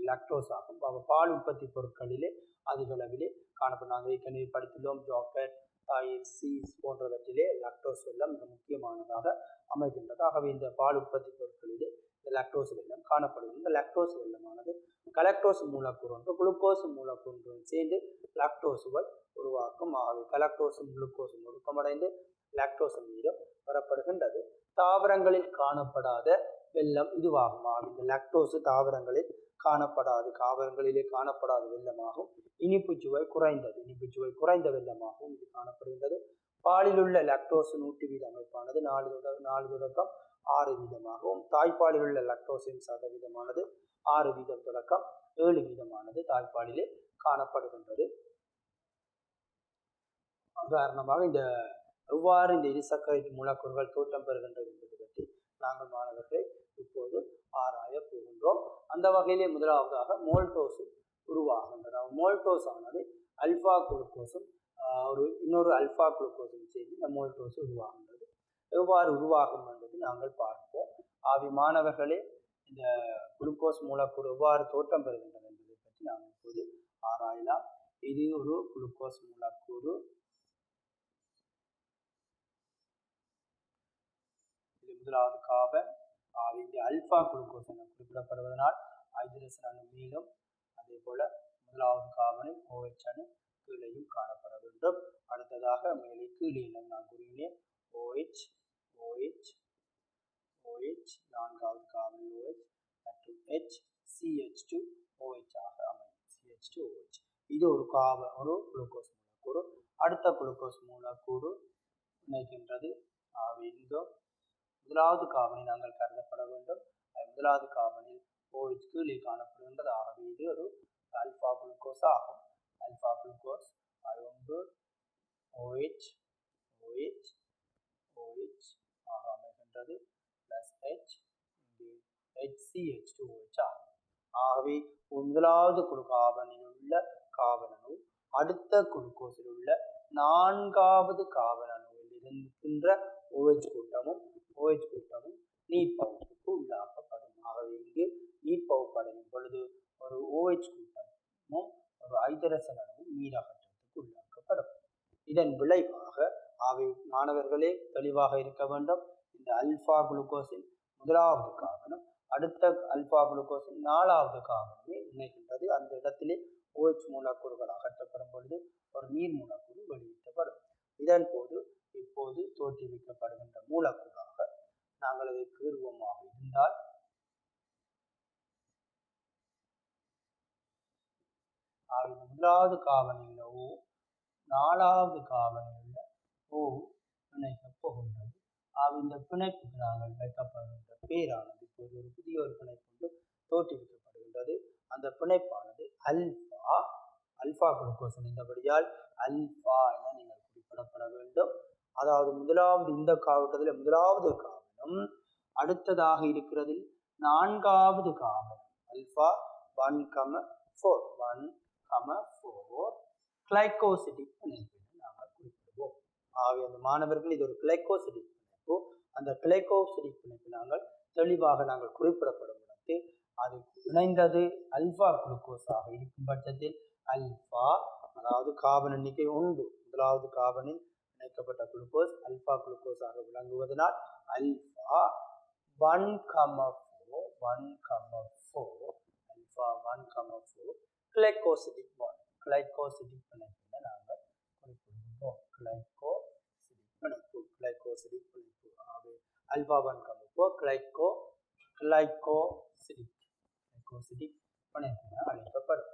லாக்டோஸ் ஆகும். பால் உற்பத்தி பொருட்களிலே அதிக அளவிலே காணப்படும். நாங்கள் ஏற்கனவே படித்துள்ளோம், சாக்லேட், தயிர், சீஸ் போன்றவற்றிலே லாக்டோஸ் வெல்லம் மிக முக்கியமானதாக அமைகின்றது. ஆகவே இந்த பால் உற்பத்தி பொருட்களிலே இந்த லாக்டோஸ் வெல்லம் காணப்படுகிறது. இந்த லாக்டோஸ் வெல்லமானது கலக்டோஸ் மூலக்கூறு ஒன்று குளுக்கோஸ் மூலக்கூறு சேர்ந்து லாக்டோஸுவை உருவாக்கும். ஆகவே கலக்டோஸும் குளுக்கோஸும் ஒடுக்கமடைந்து லாக்டோஸ் மீதும் பெறப்படுகின்றது. தாவரங்களில் காணப்படாத வெல்லம் இதுவாகும். இந்த லாக்டோஸ் தாவரங்களில் காணப்படாது, தாவரங்களிலே காணப்படாத வெல்லமாகும். இனிப்பு சுவை குறைந்த வெல்லமாகவும் இது காணப்படுகின்றது. பாலில் உள்ள லாக்டோஸ் 100% அமைப்பானது 4 தொடக்கம் 6 வீதமாகவும், தாய்ப்பாலில் உள்ள லாக்டோஸின் சதவீதமானது 6 வீதம் தொடக்கம் 7 வீதமானது தாய்ப்பாலிலே காணப்படுகின்றது. உதாரணமாக இந்த எவ்வாறு இந்த இருசர்க்கரை மூலக்கூறுகள் தோற்றம் பெறுகின்றது என்பது பற்றி நாங்கள் மாணவர்களை இப்போது ஆராய போகின்றோம். அந்த வகையிலே முதலாவதாக மோல்டோஸ் உருவாகின்றன. மோல்டோஸ் ஆனது அல்ஃபா குளுக்கோஸும் இன்னொரு அல்ஃபா குளுக்கோஸும் சேர்ந்து இந்த மோல்டோஸ் உருவாகின்றது. எவ்வாறு உருவாகும் என்பது நாங்கள் பார்ப்போம். ஆவி மாணவர்களே, இந்த குளுக்கோஸ் மூலக்கூறு எவ்வாறு தோற்றம் பெறுகின்றன என்பதை பற்றி நாங்கள் இப்போது ஆராயலாம். இது ஒரு குளுக்கோஸ் மூலக்கூறு. இது முதலாவது கார்பன். இங்கே அல்பா குளுக்கோஸ் என குறிப்பிடப்படுவதனால் ஹைட்ரஜன் அணு மேலும், அதே போல முதலாவது கார்பனில் OH அணு கீழையும் காணப்பட வேண்டும். அடுத்ததாக மேலே கீழே நான் கூறினேன் OH, OH, OH, நான்காவது கார்பனில் OH மற்றும் H, CH2OH ஆக அமையும். CH2OH இது ஒரு குளுக்கோஸ் மூலக்கூறு. அடுத்த குளுக்கோஸ் மூலக்கூறு இணைக்கின்றது. இங்கும் முதலாவது கார்பனை நாங்கள் கருதப்பட வேண்டும். முதலாவது கார்பனில் OH கீழே காணப்படுகின்றது. ஆகவே இது ஒரு அல்பா குளுக்கோஸ் ஆகும். அல்பா குளுக்கோஸ் ஒன்று OH, OH, OH ஆக அமைகின்றது. பிளஸ் H, இங்கு HCH2OH ஆகும். ஆகவே முதலாவது கார்பனில் உள்ள கார்பன் அணு அடுத்த குளுக்கோஸில் உள்ள நான்காவது கார்பன் அணுவில் இருக்கின்ற OH கூட்டமும் நீர் பகுப்புக்கு உள்ளாக்கப்படும். ஆகவே இங்கு நீர் பகுப்படையும் பொழுது ஒரு OH கூட்டமும் ஒரு ஹைட்ரஜன் அணுவும் நீர் அகற்றத்துக்கு உள்ளாக்கப்படும். இதன் விளைவாக மாணவர்களே தெளிவாக இருக்க வேண்டும். இந்த அல்பா குளுக்கோஸின் முதலாவது கார்பனும் அடுத்த அல்பா குளுக்கோஸின் நாலாவது கார்பனுமே இணைகின்றது. அந்த இடத்திலே OH மூலக்கூறுகள் அகற்றப்படும் பொழுது ஒரு நீர் மூலக்கூறு வெளியிட்டப்படும். இதன் போது இப்போது தோற்றுவிக்கப்படுகின்ற மூலக்கூறாக நாங்கள் அதை கீறுவோமாக இருந்தால் முதலாவது கார்பனில் உள்ள O நாலாவது கார்பனில் உள்ள O இணைக்கப் போகின்றது. இந்த பிணைப்புக்கு நாங்கள் வைக்கப்படுகின்ற பேரானது இப்போது ஒரு புதிய ஒரு பிணைப்பு தோற்றுவிக்கப்படுகின்றது. அந்த பிணைப்பானது அல்பா குளுக்கோஸ் இணைந்தபடியால் அல்பா என நீங்கள் குறிப்பிடப்பட வேண்டும். அதாவது முதலாவது இந்த காவட்டத்தில் முதலாவது கார்பனும் அடுத்ததாக இருக்கிறது நான்காவது கார்பன் அல்பா 1,4 கிளைகோசிடிக் பிணைப்பு நாங்கள் குறிப்பிடுவோம். ஆகவே அந்த மாணவர்கள் இது ஒரு கிளைகோசிடிக் பிணைப்பு. அந்த கிளைகோசிடிக் பிணைப்பு நாங்கள் குறிப்பிடப்படும் இடத்து அது இணைந்தது அல்பா குளுக்கோஸாக இருக்கும் பட்சத்தில் அல்பா, அதாவது கார்பன் எண்ணிக்கை 1, முதலாவது கார்பனில் இணைக்கப்பட்ட குளுக்கோஸ் அல்பா குளுக்கோஸாக விளங்குவதனால் அல்பா 1,4 அல்பா 1,4 கிளைகோசிடிக் பிணைப்பு நாங்கள் குறிப்பிடுகிறோம். கிளைகோசிடிக் பிணைப்பு ஆகவே அல்பா 1,4 கிளைகோசிடிக் பிணைப்பு என அழைக்கப்படும்.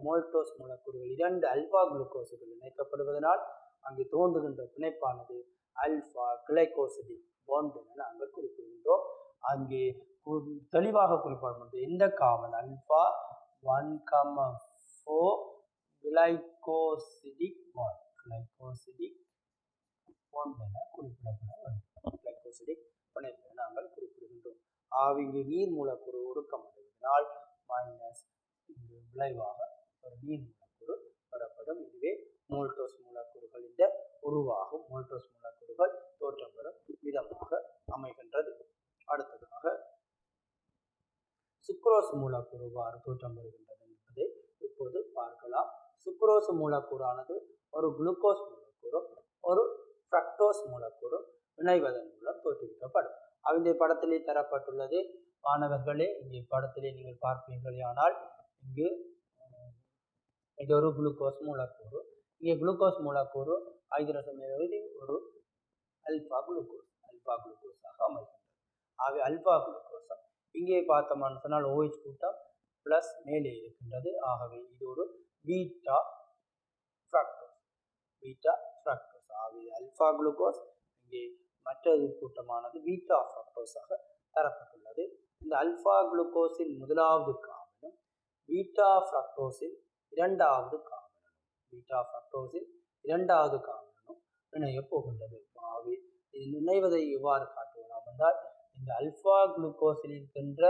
மோல்டோஸ் மூலக்கூறுகள் 2 அல்பா குளுக்கோஸுகள் இணைக்கப்படுவதனால் அங்கு தோன்றுகின்ற பிணைப்பானது அல்பா கிளைகோசிடிக் பாண்ட் என நாங்கள் குறிப்பிடுகின்றோம். அங்கே தெளிவாக குறிப்பிடப்படும் இந்த கார்பன் அல்பா 1,4 கிளைகோசிடிக் பாண்ட் என குறிப்பிடப்பட வேண்டும். கிளைகோசிடிக் பிணைப்பு நாங்கள் குறிப்பிடுகின்றோம். இங்கு நீர் மூலக்கூறு ஒடுக்கமடைவதனால் மைனஸ் இங்கு விளைவாக ஒரு நீர் மூலக்கூறு பெறப்படும். இதுவே மோல்டோஸ் மூலக்கூறுகளின் உருவாகும். மோல்டோஸ் மூலக்கூறுகள் தோற்றம் பெறும் விதமாக அமைகின்றது. அடுத்ததாக சுக்ரோஸ் மூலக்கூறு தோற்றம் பெறுகின்றது என்பதை இப்போது பார்க்கலாம். சுக்ரோஸ் மூலக்கூறானது ஒரு குளுக்கோஸ் மூலக்கூறு ஒரு ஃப்ரக்டோஸ் மூலக்கூறு இணைவதன் மூலம் தோற்றுவிக்கப்படும். இந்த படத்திலே தரப்பட்டுள்ளது. மாணவர்களே, இங்கே படத்திலே நீங்கள் பார்ப்பீர்களானால் இங்கு இது ஒரு குளுக்கோஸ் மூலக்கூறு. இங்கே குளுக்கோஸ் மூலக்கூறு ஹைட்ரஜன் ஒரு அல்பா குளுக்கோஸாக அமைகின்றது. ஆகவே அல்பா குளுக்கோஸ் இங்கே பார்த்தோம்னு சொன்னால் OH கூட்டம் பிளஸ் மேலே இருக்கின்றது. ஆகவே இது ஒரு பீட்டா ஃப்ரக்டோஸ். ஆகவே அல்பா குளுக்கோஸ் இங்கே மற்றது கூட்டமானது பீட்டா ஃப்ரக்டோஸாக தரப்பட்டுள்ளது. இந்த அல்பா குளுக்கோஸின் முதலாவது கார்பனும் பீட்டா ஃப்ரக்டோஸின் இரண்டாவது கார்பனும் இணைய போகின்றது. ஆகவே இது இணைவதை எவ்வாறு காட்டுவோம் என்றால் இந்த அல்பா குளுக்கோஸில் இருக்கின்ற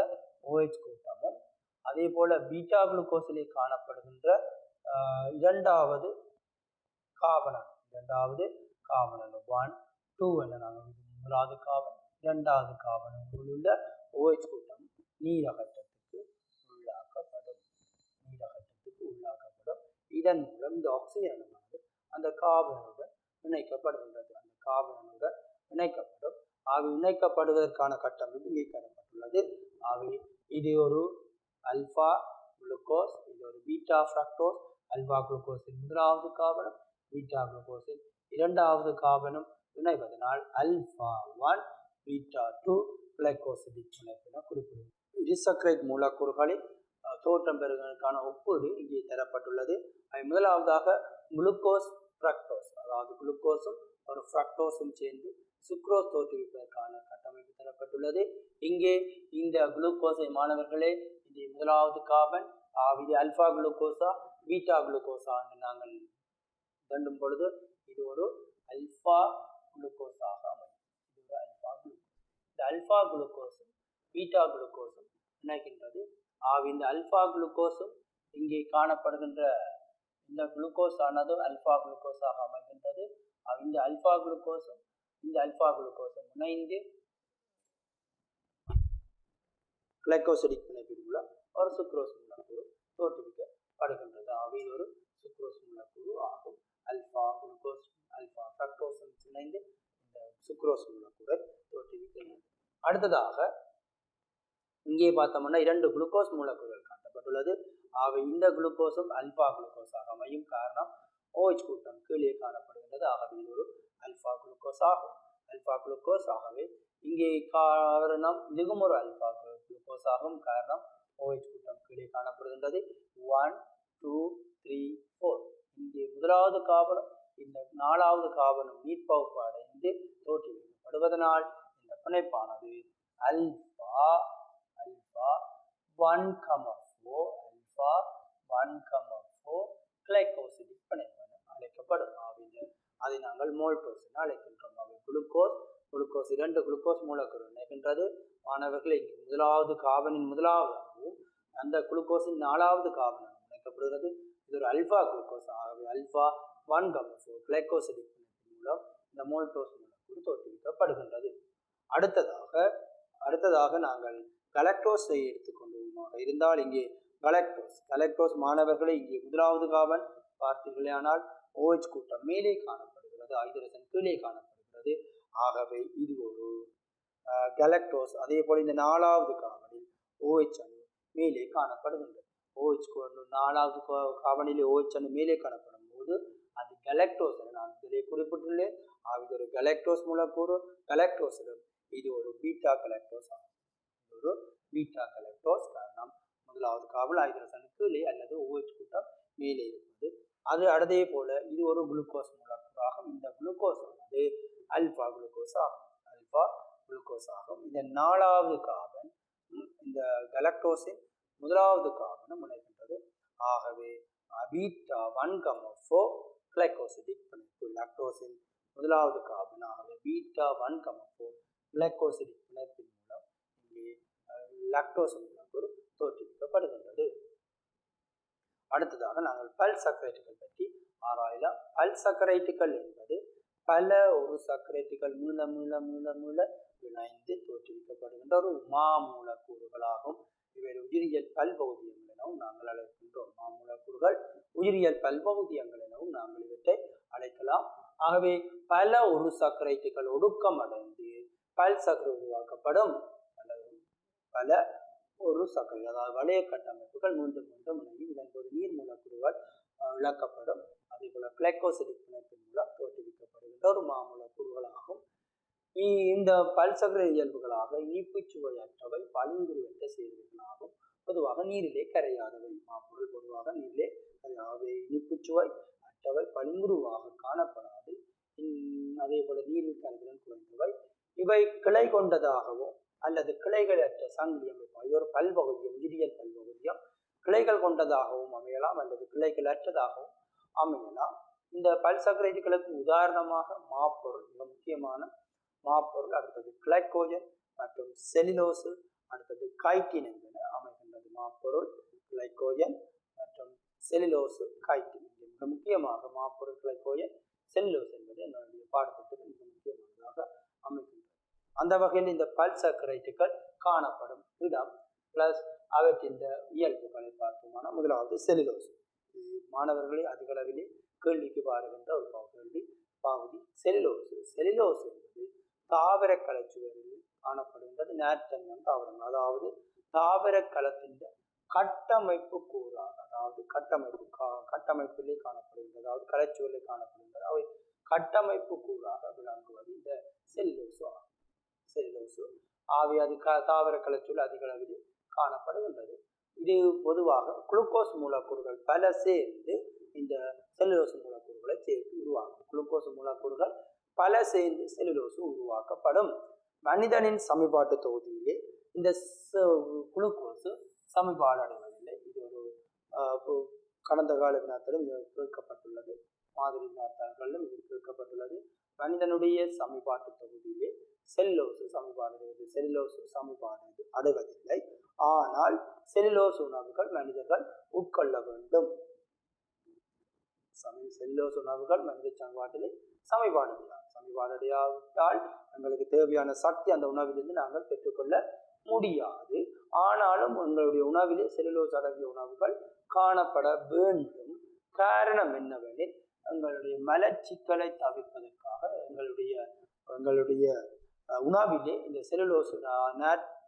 OH கூட்டமும் அதே போல பீட்டா குளுக்கோஸிலே காணப்படுகின்ற இரண்டாவது கார்பன் 1, 2 என நாங்கள் முதலாவது காபன் இரண்டாவது காபனுக்குள் உள்ள OH கூட்டம் நீரகட்டத்துக்கு உள்ளாக்கப்படும். இதன் மூலம் இந்த ஆக்சிஜன் அணுவானது அந்த காபனுடன் இணைக்கப்படுகின்றது. ஆகவே இணைக்கப்படுவதற்கான கட்டமைப்பு இங்கே தரப்பட்டுள்ளது. ஆகவே இது ஒரு அல்பா குளுக்கோஸ், இது ஒரு பீட்டா ஃப்ரக்டோஸ். அல்பா குளுக்கோஸின் முதலாவது காபனும் பீட்டா குளுக்கோஸின் இரண்டாவது காபனும் இணைவதனால் alpha 1 beta 2 கிளைகோசிடிக் பிணைப்பு என குறிப்பிடுகிறது. இரிசக்ரைட் மூலக்கூறுகளின் தோற்றம் பெறுவதற்கான ஒப்பீடு இங்கே தரப்பட்டுள்ளது. முதலாவதாக குளுக்கோஸ் ஃப்ரக்டோஸ், அதாவது குளுக்கோஸும் ஒரு ஃப்ரக்டோஸும் சேர்ந்து சுக்ரோஸ் தோற்றுவிப்பதற்கான கட்டமைப்பு தரப்பட்டுள்ளது. இங்கே இந்த குளுக்கோஸை மாணவர்களே இந்த முதலாவது காபன் இது அல்பா குளுக்கோஸா பீட்டா குளுக்கோஸா என்று நாங்கள் தண்டும் பொழுது இது ஒரு அல்பா குளுக்கோஸாக அமையும். இது ஒரு அல்பா குளுக்கோஸ். இந்த அல்பா குளுக்கோஸும் பீட்டா குளுக்கோஸும் இணைக்கின்றது. இந்த அல்பா குளுக்கோஸும் இங்கே காணப்படுகின்ற இந்த குளுக்கோஸ் ஆனது அல்பா குளுக்கோஸாக அமைகின்றது. இந்த அல்பா குளுக்கோஸும் இணைந்து கிளைகோசிடிக் பிணைப்பின் மூலம் ஒரு சுக்ரோஸ் மூலக்கூறு தோற்றுவிக்கப்படுகின்றது. இது ஒரு சுக்ரோஸ் மூலக்கூறு ஆகும். அல்பா குளுக்கோஸ் அல்பா ஃப்ரக்டோஸும் இணைந்து இந்த சுக்ரோஸ் மூலக்கூறை தோற்றுவிக்கின்றது. அடுத்ததாக இங்கே பார்த்தோம்னா 2 குளுக்கோஸ் மூலக்கூறுகள் காட்டப்பட்டுள்ளது. இந்த குளுக்கோஸும் அல்பா குளுக்கோஸாக அமையும். காரணம் OH கூட்டம் கீழே காணப்படுகின்றது. ஆகவே இது ஒரு அல்பா குளுக்கோஸ் ஆகும். ஆகவே இங்கே காரணம் இதுவும் ஒரு அல்பா குளுக்கோஸ் ஆகும். காரணம் OH கூட்டம் கீழே காணப்படுகின்றது. 1 2 3 4 இங்கே முதலாவது காபனும் இந்த நாலாவது காபனும் நீர்ப்பகுப்பு அடைந்து தோற்றுவிக்கப்படுவதனால் இந்த பிணைப்பானது alpha 1,4 கிளைகோசிடிக் பிணைப்பு அழைக்கப்படும். அதை நாங்கள் மோல்டோஸ் என அழைக்கின்றோம். குளுக்கோஸ் 2 குளுக்கோஸ் மூலக்கூறு இணைகின்றது. மாணவர்கள் இங்கே முதலாவது காபனின் முதலாவதாகவும் அந்த குளுக்கோஸின் நாலாவது காபனும் இணைக்கப்படுகிறது. இது ஒரு அல்பா குளுக்கோஸ். ஆகவே alpha 1,4 கிளைகோசிடிக் பிணைப்பின் மூலம் இந்த மோல்டோஸ் மூலக்கூறு தோற்றுவிக்கப்படுகின்றது. அடுத்ததாக நாங்கள் கலக்டோஸை எடுத்துக்கொண்டோமாக இருந்தால் இங்கே கலக்டோஸ் மாணவர்களை இங்கே முதலாவது காபன் பார்த்தீர்களானால் OH கூட்டம் மேலே காணப்படுகிறது, ஹைட்ரஜன் கீழே காணப்படுகிறது. ஆகவே இது ஒரு கலக்டோஸ். அதே போல இந்த நாலாவது காபனில் OH அணு மேலே காணப்படுகின்றது. நாலாவது காபனிலே OH அணு மேலே காணப்படும் போது அது கலக்டோஸ் என நான் இதிலே குறிப்பிட்டுள்ளேன். இது ஒரு கலக்டோஸ் மூலக்கூறு. கலக்டோஸிலும் இது ஒரு பீட்டா கலக்டோஸ் ஆகும். காரணம் முதலாவது காபல் ஹைட்ரஜன் கீழே அல்லது OH கூட்டம் மேலே இருப்பது. அதே போல இது ஒரு குளுக்கோஸ் மூலக்கூறாகும். இந்த குளுக்கோஸ் ஆனது அல்பா குளுக்கோஸ் ஆகும். இந்த நாலாவது காபன் இந்த கலக்டோஸின் முதலாவது காபனும் இணைகின்றது. ஆகவே பீட்டா 1,4 கிளைகோசிடிக் பிணைப்பு லாக்டோஸின் முதலாவது காபன். ஆகவே பீட்டா 1,4 கிளைகோசிடிக் பிணைப்பின் மூலம் இங்கே லாக்டோஸ் மூலக்கூறு தோற்றுவிக்கப்படுகின்றது. அடுத்ததாக நாங்கள் பல்சக்கரைட்டுகள் பற்றி ஆராயலாம். பல்சக்கரைட்டுகள் என்பது பல ஒரு சர்க்கரைட்டுகள் மீள இணைந்து தோற்றுவிக்கப்படுகின்ற ஒரு மாமூலக்கூறுகளாகும். இவை உயிரியல் பல்பகுதியங்கள் எனவும் நாங்கள் அழைக்கின்றோம். மாமூலக்கூறுகள் உயிரியல் பல்பகுதியங்கள் எனவும் நாங்கள் இவற்றை அழைக்கலாம். ஆகவே பல ஒரு சர்க்கரைட்டுகள் ஒடுக்கம் அடைந்து பல்சக்கரை உருவாக்கப்படும். பல ஒரு சர்க்கரை அதாவது வளைய கட்டமைப்புகள் மீண்டும் இணையும். இதன் போது நீர் மூலக்கூறுகள் இழக்கப்படும். அதே போல கிளைகோசிடிக் பிணைப்பின் மூலம் தோற்றுவிக்கப்படுகின்ற ஒரு மாமூலக்கூறுகளாகும். இந்த பல்சக்கரை இயல்புகளாக இனிப்பு சுவையற்றவை பளிங்குருவற்ற சேர்வைகளாகும். பொதுவாக நீரிலே கரையாதவை. மாப்பொருள் பொதுவாக நீரிலே கரையாதவை, இனிப்பு சுவை அற்றவை, பளிங்குருவாக காணப்படாது. அதே போல நீரில் கரைதிறன் குறைந்தவை. இவை கிளை கொண்டதாகவும் அல்லது கிளைகளற்ற சங்கிலி அமைப்பு. இது ஒரு பல்பகுதியம், உயிரியல் பல்பகுதியம். கிளைகள் கொண்டதாகவும் அமையலாம் அல்லது கிளைகள் அற்றதாகவும் அமையலாம். இந்த பல்சக்கரைட்டுகளுக்கு உதாரணமாக மாப்பொருள், மிக முக்கியமான மாப்பொருள், அடுத்தது கிளைகோஜன் மற்றும் செல்லுலோசு, அடுத்தது கைட்டின் என்பன அமைகின்றது. மாப்பொருள், கிளைகோஜன் மற்றும் செல்லுலோசு, கைட்டின். மிக முக்கியமாக மாப்பொருள், கிளைகோஜன், செல்லுலோசு என்பது என்னுடைய பாடத்திட்டத்தில் மிக முக்கியமானதாக அமைகின்றது. அந்த வகையில் இந்த பல்சக்கரைட்டுகள் காணப்படும் இடம் பிளஸ் அவற்றின் இயல்புகளை பார்த்தோம்னா முதலாவது செல்லுலோஸ். மாணவர்களை அதிகளவிலே கேள்விக்கு பாருகின்ற ஒரு பகுதி செல்லுலோஸ். செல்லுலோஸ் என்பது தாவர கலைச்சுவரில் காணப்படுகின்றது நேர்த்தன்யம் தாவரங்கள், அதாவது தாவர களத்தின் கட்டமைப்பு கூறாக, அதாவது கட்டமைப்பிலே காணப்படுகின்றது, அதாவது கலைச்சுவரிலே காணப்படுகின்றது, அவை கட்டமைப்பு கூறாக விளங்குவது இந்த செல்லுலோசு ஆகும். செல்லுலோசு ஆவி அது தாவர கலைச்சுவரில் அதிக அளவில் காணப்படுகின்றது. இது பொதுவாக குளுக்கோஸ் மூலக்கூறுகள் பல சேர்ந்து இந்த செல்லுலோசு மூலக்கூறுகளை சேர்த்து உருவாக்கும். குளுக்கோஸ் மூலக்கூறுகள் பல சேர்ந்து செல்லுலோசு உருவாக்கப்படும். மனிதனின் சமன்பாட்டு தொகுதியிலே இந்த குளுக்கோஸ் சமன்பாடு அடைவதில்லை. இது ஒரு கடந்த கால வினாத்திலும் இது கேட்கப்பட்டுள்ளது, மாதிரி வினாத்தாள்களிலும் இது கேட்கப்பட்டுள்ளது. மனிதனுடைய சமன்பாட்டு தொகுதியிலே செல்லுலோசு சமன்பாடு அடைவதில்லை. ஆனால் செல்லுலோசு உணவுகள் மனிதர்கள் உட்கொள்ள வேண்டும். செல்லுலோசு உணவுகள் மனித சமன்பாட்டிலே சமன்பாடடையாவிட்டால் எங்களுக்கு தேவையான சக்தி அந்த உணவிலிருந்து நாங்கள் பெற்றுக்கொள்ள முடியாது. ஆனாலும் எங்களுடைய உணவிலே செல்லுலோஸ் அடங்கிய உணவுகள் காணப்பட வேண்டும். காரணம் என்னவெனில் எங்களுடைய மலச்சிக்கலை தவிர்ப்பதற்காக எங்களுடைய உணவிலே இந்த செல்லுலோஸ்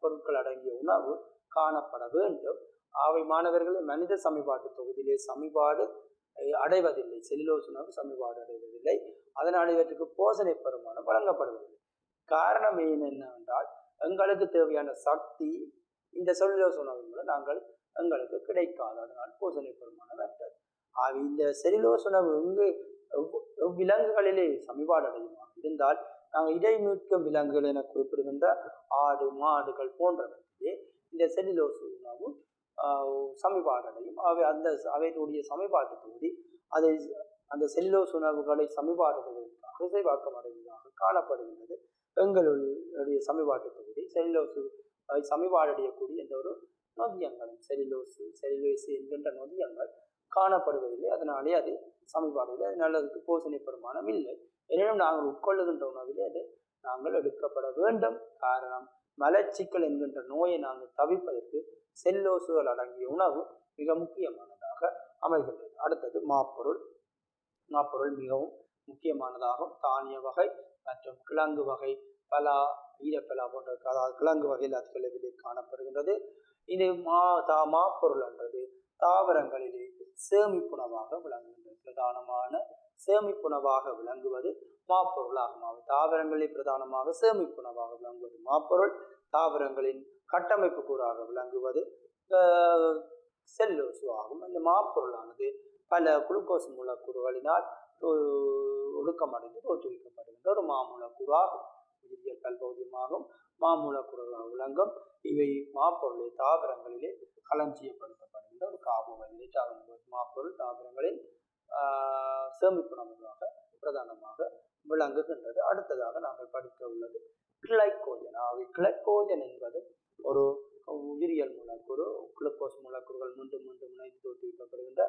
பொருட்கள் அடங்கிய உணவு காணப்பட வேண்டும். அவை மாணவர்களை மனித சமன்பாட்டு தொகுதியிலே சமன்பாடு அடைவதில்லை. செல்லுலோஸ் உணவு சமன்பாடு அடைவதில்லை. அதனால் இவற்றுக்கு போஷணை பெருமானம் வழங்கப்படுவதில்லை. காரணம் என்னவென்றால் எங்களுக்கு தேவையான சக்தி இந்த செல்லுலோஸ் உணவின் மூலம் எங்களுக்கு கிடைக்காது. அதனால் போஷணை பெருமானம் அற்றது. இந்த செல்லுலோஸ் உணவு விலங்குகளிலே சமன்பாடு அடையுமாக இருந்தால் நாங்கள் இடைமீட்கும் விலங்குகள் என குறிப்பிடுகின்ற ஆடு மாடுகள் போன்றவற்றிலே இந்த செல்லுலோஸ் உணவு சமன்பாடு அடையும். அவைகளுடைய சமன்பாட்டு தொகுதி அந்த செல்லுலோஸ் உணவுகளை சமன்பாடுவதற்காக இசைவாக்கம் அடைவதாக காணப்படுகின்றது. எங்களுடைய சமன்பாட்டு தொகுதி செல்லுலோஸ் சமன்பாடடையக்கூடிய எந்த ஒரு நொதியங்களும் செல்லுலோஸ் என்கின்ற நொதியங்கள் காணப்படுவதில்லை. அதனாலே அது சமன்பாடுவதில்லை. அதனால் அதுக்கு போஷணை பெருமானம் இல்லை. எனினும் நாங்கள் உட்கொள்ளுகின்ற உணவிலே அது நாங்கள் எடுக்கப்பட வேண்டும். காரணம் மலச்சிக்கல் என்கின்ற நோயை நாங்கள் தவிர்ப்பதற்கு செல்லுலோசுகள் அடங்கிய உணவு மிக முக்கியமானதாக அமைகின்றது. அடுத்தது மாப்பொருள். மாப்பொருள் மிகவும் முக்கியமானதாகும். தானிய வகை மற்றும் கிழங்கு வகை, பலா, ஈரப்பலா போன்ற கிழங்கு வகையில் அதிகளவிலே காணப்படுகின்றது. இது மாப்பொருள் என்றது தாவரங்களிலே சேமிப்புணவாக விளங்குகின்றது. பிரதானமான சேமிப்புணவாக விளங்குவது மாப்பொருளாகும். தாவரங்களில் பிரதானமாக சேமிப்புணவாக விளங்குவது மாப்பொருள். தாவரங்களின் கட்டமைப்பு கூறாக விளங்குவது செல்லுலோசு ஆகும். இந்த மாப்பொருளானது பல குளுக்கோஸ் மூலக்கூறுகளினால் ஒடுக்கமடைந்து தோற்றுவிக்கப்படுகின்ற ஒரு மாமூலக்கூறு ஆகும். உயிரியல் பல்பகுதியமாகும் மாமூலக்கூறுகளாக விளங்கும். இவை மாப்பொருளை தாவரங்களிலே களஞ்சியப்படுத்தப்படுகின்ற ஒரு கார்போஹைட்ரேட் ஆகும். மாப்பொருள் தாவரங்களின் சேமிப்புணவாக பிரதானமாக விளங்குகின்றது. அடுத்ததாக நாங்கள் படிக்க உள்ளது கிளைக்கோஜன். கிளைக்கோஜன் என்பது ஒரு உயிரியல் மூலக்கூறு. குளுக்கோஸ் மூலக்கூறுகள் மீண்டும் இணைந்து தோற்றுவிக்கப்படுகின்ற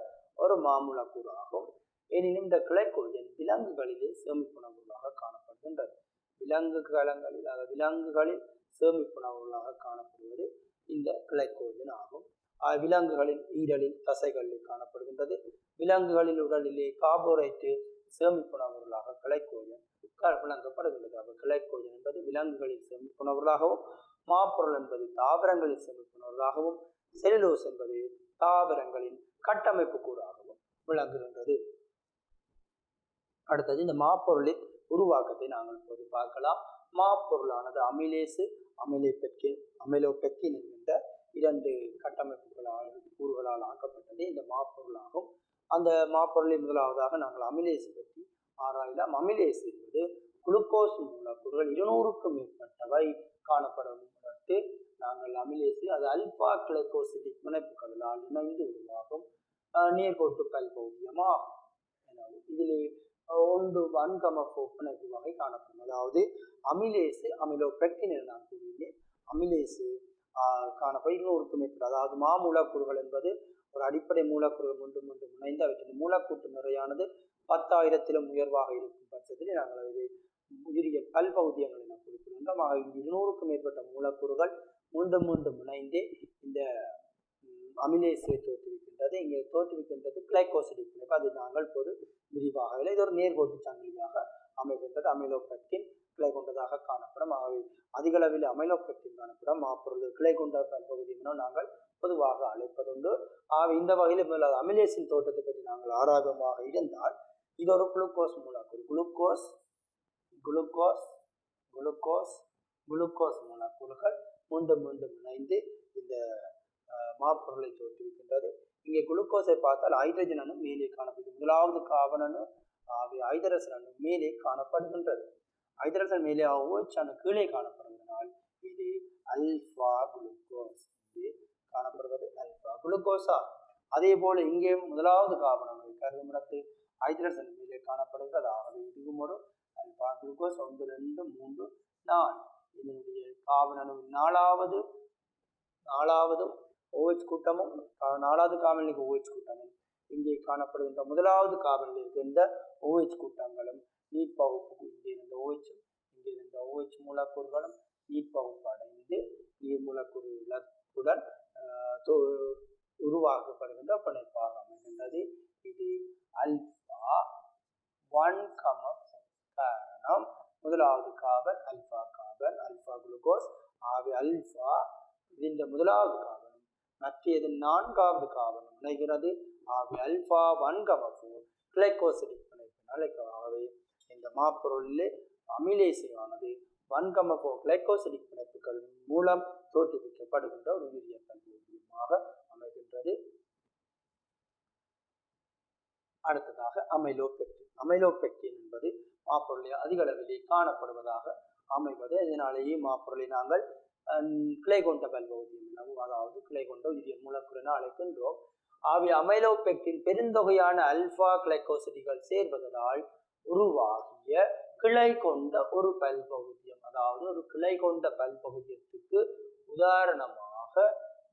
ஒரு மாமூலக்கூறு ஆகும். எனினும் இந்த கிளைக்கோஜன் விலங்குகளிலே சேமிப்புணவுகளாக காணப்படுகின்றது. விலங்குகளில் சேமிப்புணவுகளாக காணப்படுவது இந்த கிளைக்கோஜன் ஆகும். விலங்குகளின் ஈரலில் தசைகளில் காணப்படுகின்றது. விலங்குகளில் உடலிலே கார்போஹைட்ரேட் சேமிப்புணவுகளாக கிளைக்கோஜன் விளங்கப்படுகின்றது. கிளைக்கோஜன் என்பது விலங்குகளில் சேமிப்புணவுகளாகவும், மாப்பொருள் என்பது தாவரங்களில் சேமிப்புணவுகளாகவும், செல்லுலோஸ் என்பது தாவரங்களின் கட்டமைப்பு கூறாகவும் விளங்குகின்றது. அடுத்தது இந்த மாப்பொருளின் உருவாக்கத்தை நாங்கள் இப்போது பார்க்கலாம். மாப்பொருளானது அமிலேசு, அமிலோபெக்டின் என்கின்ற 2 கட்டமைப்புகளால் கூறுகளால் ஆக்கப்பட்டது இந்த மாப்பொருளாகும். அந்த மாப்பொருளில் முதலாவதாக நாங்கள் அமிலேசு பற்றி ஆராயலாம். அமிலேசு என்பது குளுக்கோஸ் மூலக்கூறுகள் 200க்கும் மேற்பட்டவை காணப்படுவதற்கு நாங்கள் அமிலேசு அது அல்பா கிளைகோசிடிக் பிணைப்புகளால் இணைந்து உருவாகும் நேர்கோட்டு பல்பகுதியமாகும். இதிலே 1,4 பிணைப்பு வகை காணப்படும். அதாவது அமிலேசு அமிலோபெக்டின் என நான் கூறினேன். அமிலேசு காணப்படும் 200க்கும் மேற்பட்ட, அதாவது மாமூலக்கூறுகள் என்பது ஒரு அடிப்படை மூலக்கூறுகள் மீண்டும் இணைந்து அவற்றின் மூலக்கூட்டு நிறையானது 10,000லும் உயர்வாக இருக்கும் பட்சத்தில் நாங்கள் அதை உயிரியல் பல்பகுதியங்கள் என குறிப்பிடுகின்றோம். ஆக 200க்கும் மேற்பட்ட மூலக்கூறுகள் மீண்டும் இணைந்து இந்த அமிலேஸை தோற்றுவிக்கின்றது. இங்கே தோற்றுவிக்கின்றது கிளைகோசிடிக் பிணைப்பு. அதை நாங்கள் பொது விரிவாக இது ஒரு நேர்கோட்டு சங்கிலியாக அமைகின்றது. அமிலோபெக்டின் கிளை கொண்டதாக காணப்படும். ஆகவே அதிக அளவில் அமிலோபெக்டின் காணப்படும் மாப்பொருள் கிளை கொண்ட பல்பகுதி என நாங்கள் பொதுவாக அழைப்பதுண்டு. ஆகவே இந்த வகையில் அமிலேஸின் தோற்றத்தை பற்றி நாங்கள் ஆராய்வமாக இருந்தால் இது ஒரு குளுக்கோஸ் மூலக்கூறு. குளுக்கோஸ் மூலக்கூறுகள் மீண்டும் இணைந்து இந்த மாப்பொருளை தோற்றுவிக்கின்றது. இங்கே குளுக்கோஸை பார்த்தால் ஹைட்ரஜன் அணு மேலே காணப்படுகிறது. முதலாவது கார்பன் அணு ஹைட்ரஜன் அணு மேலே காணப்படுகின்றது. ஹைட்ரஜன் மேலே OH அணு கீழே காணப்படுவதனால் இது அல்பா குளுக்கோஸ். இங்கே காணப்படுவது அல்பா குளுக்கோஸா. அதே போல இங்கே முதலாவது கார்பன் அணு கருவிடத்து ஹைட்ரஜன் மேலே காணப்படுகிறது. ஆகவே இதுவும் ஒரு அல்பா குளுக்கோஸ். 1 2 3 4 இதனுடைய கார்பன் அணு நாலாவது OH கூட்டமும் 4வது கார்பனில் OH கூட்டமும் இங்கே காணப்படுகின்ற முதலாவது கார்பனில் இருக்கின்ற OH கூட்டங்களும் நீர்ப்பகுப்பு இங்கே இருந்த OH இங்கே இருந்த OH மூலக்கூறுகளும் நீர்ப்பகுப்பு அடைந்து நீர் மூலக்கூறுகளுடன் உருவாக்கப்படுகின்ற பிணைப்பாக அமைகின்றது. இது அல்பா 1, காரணம் முதலாவது கார்பன் அல்பா குளுக்கோஸ். ஆகவே அல்பா இந்த முதலாவது கார்பனும் மற்றது 4வது கார்பனும் இணைகிறது. ஆகவே அல்பா 1, 4 கிளைகோசிடிக் பிணைப்பு. ஆகவே இந்த மாப்பொருளிலே அமிலேஸானது 1, 4 கிளைகோசிடிக் பிணைப்புகள் மூலம் தோற்றுவிக்கப்படுகின்ற ஒரு உயிரியல் பல்பகுதியமாக அமைகின்றது. அடுத்ததாக அமைலோபெக்டின் என்பது மாப்பொருளை அதிக அளவிலே காணப்படுவதாக அமைவது. இதனாலேயே மாப்பொருளை நாங்கள் கிளை கொண்ட பல்பகுதியம் எனவும் அதாவது கிளை கொண்ட உயிரியல் மூலக்கூறு என அழைக்கின்றோம். ஆகவே அமைலோபெக்டின் பெருந்தொகையான அல்பா கிளைகோசிடிகள் சேர்வதனால் உருவாகிய கிளை கொண்ட ஒரு பல்பகுதியம், அதாவது ஒரு கிளை கொண்ட பல்பகுதியத்துக்கு உதாரணமாக